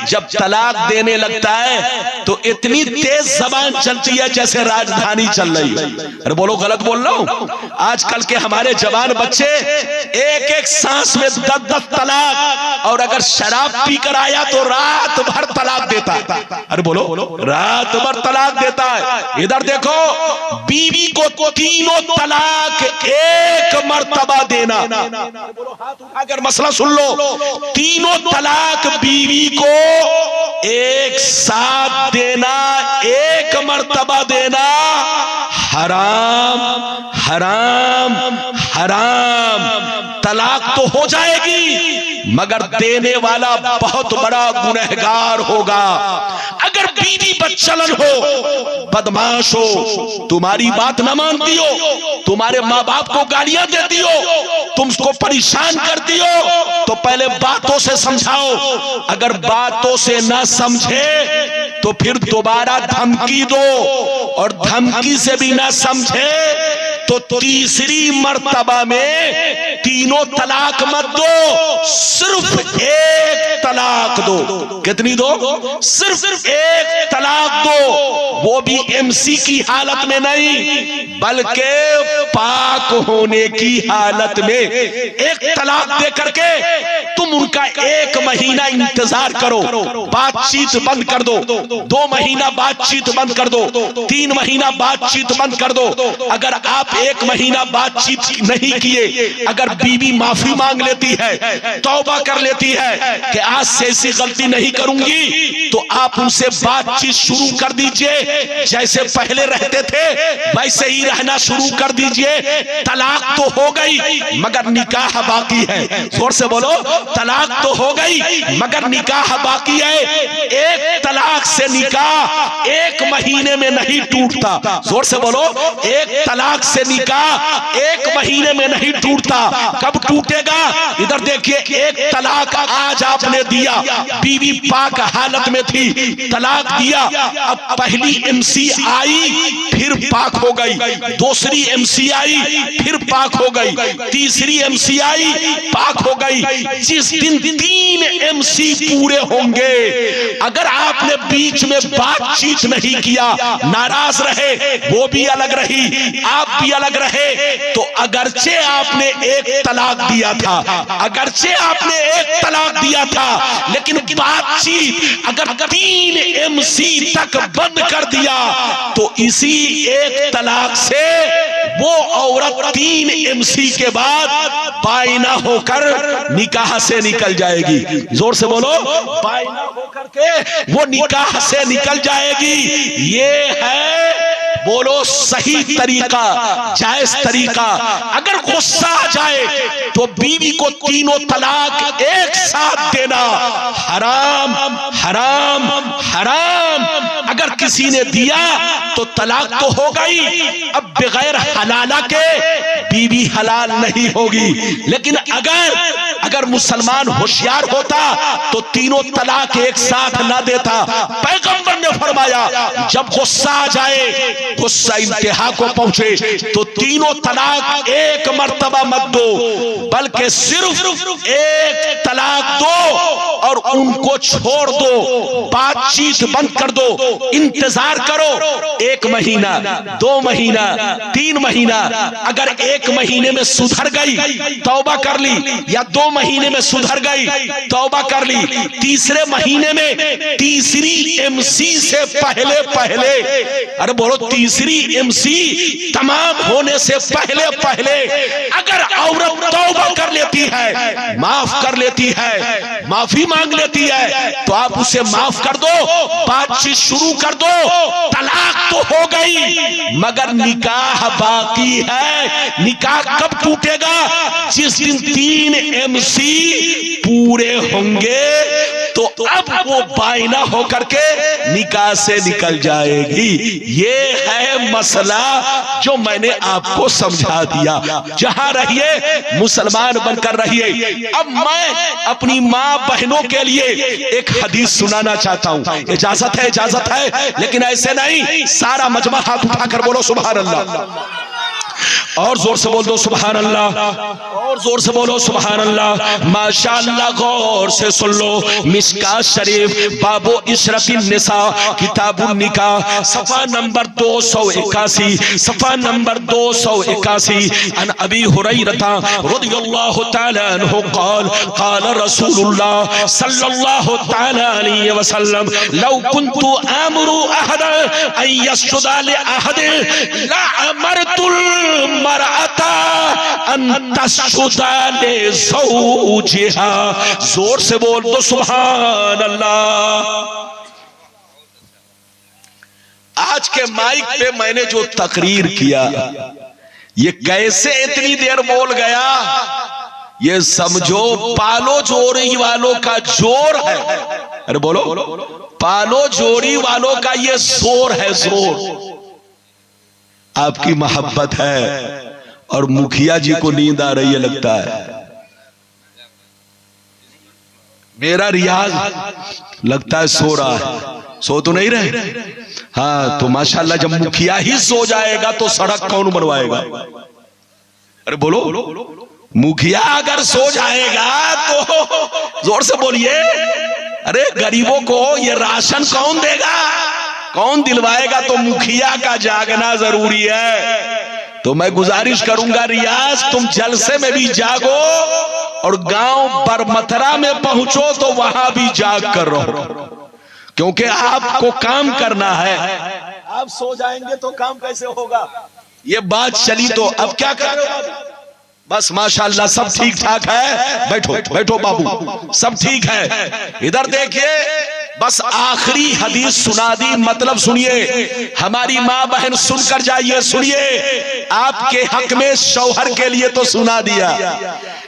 [SPEAKER 1] जब तलाक देने लगता है तो इतनी तेज जबान चलती है जैसे राजधानी चल रही है। अरे बोलो, गलत बोल रहा हूं? आजकल के हमारे जवान बच्चे एक एक सांस में 10-10 तलाक, और अगर शराब पी कर आया तो रात भर तलाक देता है। अरे बोलो, रात भर तलाक देता है। इधर देखो, बीवी को 3 तलाक एक मर्तबा देना, हाथ उठाकर मसला सुन लो, 3 तलाक बीवी को एक साथ देना, एक मर्तबा देना हराम हराम हराम। तलाक तो हो जाएगी मगर देने वाला बहुत बड़ा गुनहगार होगा। अगर बीवी बदचलन हो, बदमाश हो, तुम्हारी बात न मानती हो, तुम्हारे माँ बाप को गालियां देती हो, तुम उसको परेशान करती हो, तो पहले बातों से समझाओ। अगर बातों से न समझे तो फिर दोबारा धमकी दो, और धमकी से भी न समझे तो तीसरी मर्तबा में 3 तलाक मत दो, सिर्फ 1 तलाक दो। कितनी दो? सिर्फ 1 तलाक दो, वो भी एमसी की हालत में नहीं बल्कि पाक होने की हालत में। 1 तलाक दे करके तुम उनका 1 महीना इंतजार करो, बातचीत बंद कर दो, 2 महीना बातचीत बंद कर दो, 3 महीना बातचीत बंद कर दो। अगर आप 1 महीना बातचीत नहीं किए, अगर बीवी माफी मांग लेती है, तौबा कर लेती है कि आज से ऐसी गलती नहीं करूंगी, तो आप उनसे बातचीत शुरू कर दीजिए। जैसे पहले रहते थे वैसे ही रहना शुरू कर दीजिए। तलाक तो हो गई मगर निकाह बाकी है। जोर से बोलो, तलाक तो हो गई मगर निकाह बाकी है। 1 तलाक से निकाह 1 महीने में नहीं टूटता। जोर से बोलो, 1 तलाक से निकाह 1 महीने में नहीं टूटता। कब टूटेगा? इधर देखिए, 1 तलाक आज आपने दिया, बीवी पाक हालत में थी, तलाक दिया, अब पहली एमसी आई फिर पाक हो गई, दूसरी एमसी आई फिर पाक हो गई, तीसरी एमसी आई पाक हो गई। जिस दिन 3 एमसी पूरे होंगे, अगर आपने बीच में बातचीत नहीं किया, नाराज रहे, वो भी अलग रही, आप भी अलग रहे, तो अगरचे आपने 1 तलाक दिया था, अगरचे आपने 1 तलाक दिया था, लेकिन बातचीत अगर 3 एमसी तक बंद कर दिया तो इसी 1 तलाक से वो औरत 3 एमसी के बाद बाइना होकर निकाह से निकल जाएगी। जोर से बोलो, बाइना होकर के वो निकाह से निकल जाएगी। ये है बोलो सही तरीका, जायज तरीका। अगर गुस्सा आ जाए तो बीवी को तीनों तलाक एक साथ देना हराम हराम हराम। अगर किसी ने दिया तो तलाक तो हो गई, अब बगैर हलाला के बीवी हलाल नहीं होगी। लेकिन अगर मुसलमान होशियार होता तो तीनों तलाक एक साथ ना देता। पैगंबर ने फरमाया जब गुस्सा आ जाए, गुस्सा इंतहा को पहुंचे तो तीनों तलाक एक मर्तबा मत दो, बल्कि सिर्फ एक तलाक दो और उनको छोड़ दो, बातचीत बंद कर दो। इंतजार करो 1 महीना, 2 महीना, 3 महीना। अगर 1 महीने में सुधर गई तौबा कर ली, या 2 महीने में सुधर गई तौबा कर ली, तीसरे महीने में तीसरी एमसी से पहले अरे बोलो तीसरी एमसी तमाम होने से पहले अगर औरत तौबा कर लेती है, माफ कर लेती है, माफी मांग लेती है, तो आप उसे माफ कर दो, बातचीत शुरू कर दो। तलाक तो हो गई मगर निकाह बाकी है। निकाह कब टूटेगा? जिस दिन 3 एमसी पूरे होंगे, तो अब वो बायना होकर के निकाह से निकल जाएगी। ये है मसला जो मैंने आपको समझा दिया। जहां रहिए मुसलमान बनकर रहिए। अब मैं अपनी माँ बहनों के लिए एक हदीस सुनाना चाहता हूं। इजाजत है? इजाजत है, लेकिन ऐसे नहीं। सारा मजमा हाथ उठाकर बोलो सुभान अल्लाह, और जोर से बोल दो सुभान अल्लाह, और जोर से बोलो सुभान अल्लाह। माशाअल्लाह, गौर से सुन लो। मिशकात शरीफ बाबो इशरफिन निसा किताबुन निकाह सफा नंबर 281, सफा नंबर 281। अन अबी हुरैरा रदियल्लाहु तआला अन्हु क़ाल क़ाल रसूलुल्लाह सल्लल्लाहु तआला अलैहि वसल्लम लौ कुन्तु आमरु अहदा अन यस्जुदा लि अहदिन ला अमरतुल मरअता अन तस्जुदा ले ज़ौजिहा। जोर से बोल दो सुभान अल्लाह। आज के माइक पे मैंने जो तकरीर किया, ये कैसे इतनी देर बोल गया? ये समझो पालो जोड़ी वालों का जोर है। अरे बोलो, पालो जोड़ी वालों का ये जोर है, जोर। आपकी मोहब्बत है और मुखिया जी को नींद आ रही है लगता है। मेरा रियाज लगता है सो रहा है। सो तो नहीं रहे? हाँ, तो माशाल्लाह जब मुखिया ही सो जाएगा तो सड़क कौन बनवाएगा? अरे बोलो, मुखिया अगर सो जाएगा तो जोर से बोलिए। अरे गरीबों को ये राशन कौन देगा, कौन दिलवाएगा? तो मुखिया का जागना जरूरी है। तो मैं गुजारिश करूंगा रियाज, तुम जलसे में भी जागो और गांव बरमथरा में पहुंचो तो वहां भी जाग कर रहो, क्योंकि आपको काम करना है। आप सो जाएंगे तो काम कैसे होगा? ये बात चली तो अब क्या कर रहे हो? बस माशाल्लाह सब ठीक ठाक है। बैठो बैठो बाबू, सब ठीक है। इधर देखिए, बस आखिरी हदीस सुना दी, मतलब सुनिए। हमारी माँ बहन सुनकर जाइए, सुनिए। आपके हक में शौहर के लिए तो सुना दिया,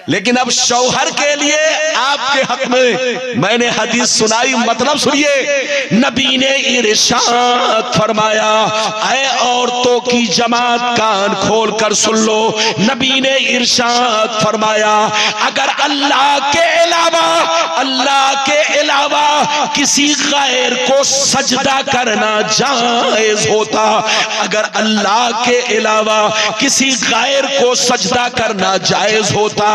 [SPEAKER 1] लेकिन अब शौहर के लिए आपके हक में मैंने हदीस सुनाई, मतलब सुनिए। नबी ने इरशाद फरमाया, ऐ औरतों की जमात कान खोल कर सुन लो। नबी ने इरशाद फरमाया, अगर अल्लाह के अलावा किसी गैर को सजदा करना जायज होता, अगर अल्लाह के अलावा किसी गैर को सजदा करना जायज होता,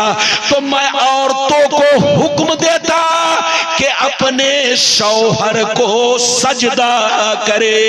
[SPEAKER 1] तो मैं औरतों को हुक्म देता कि अपने शौहर को सजदा करे।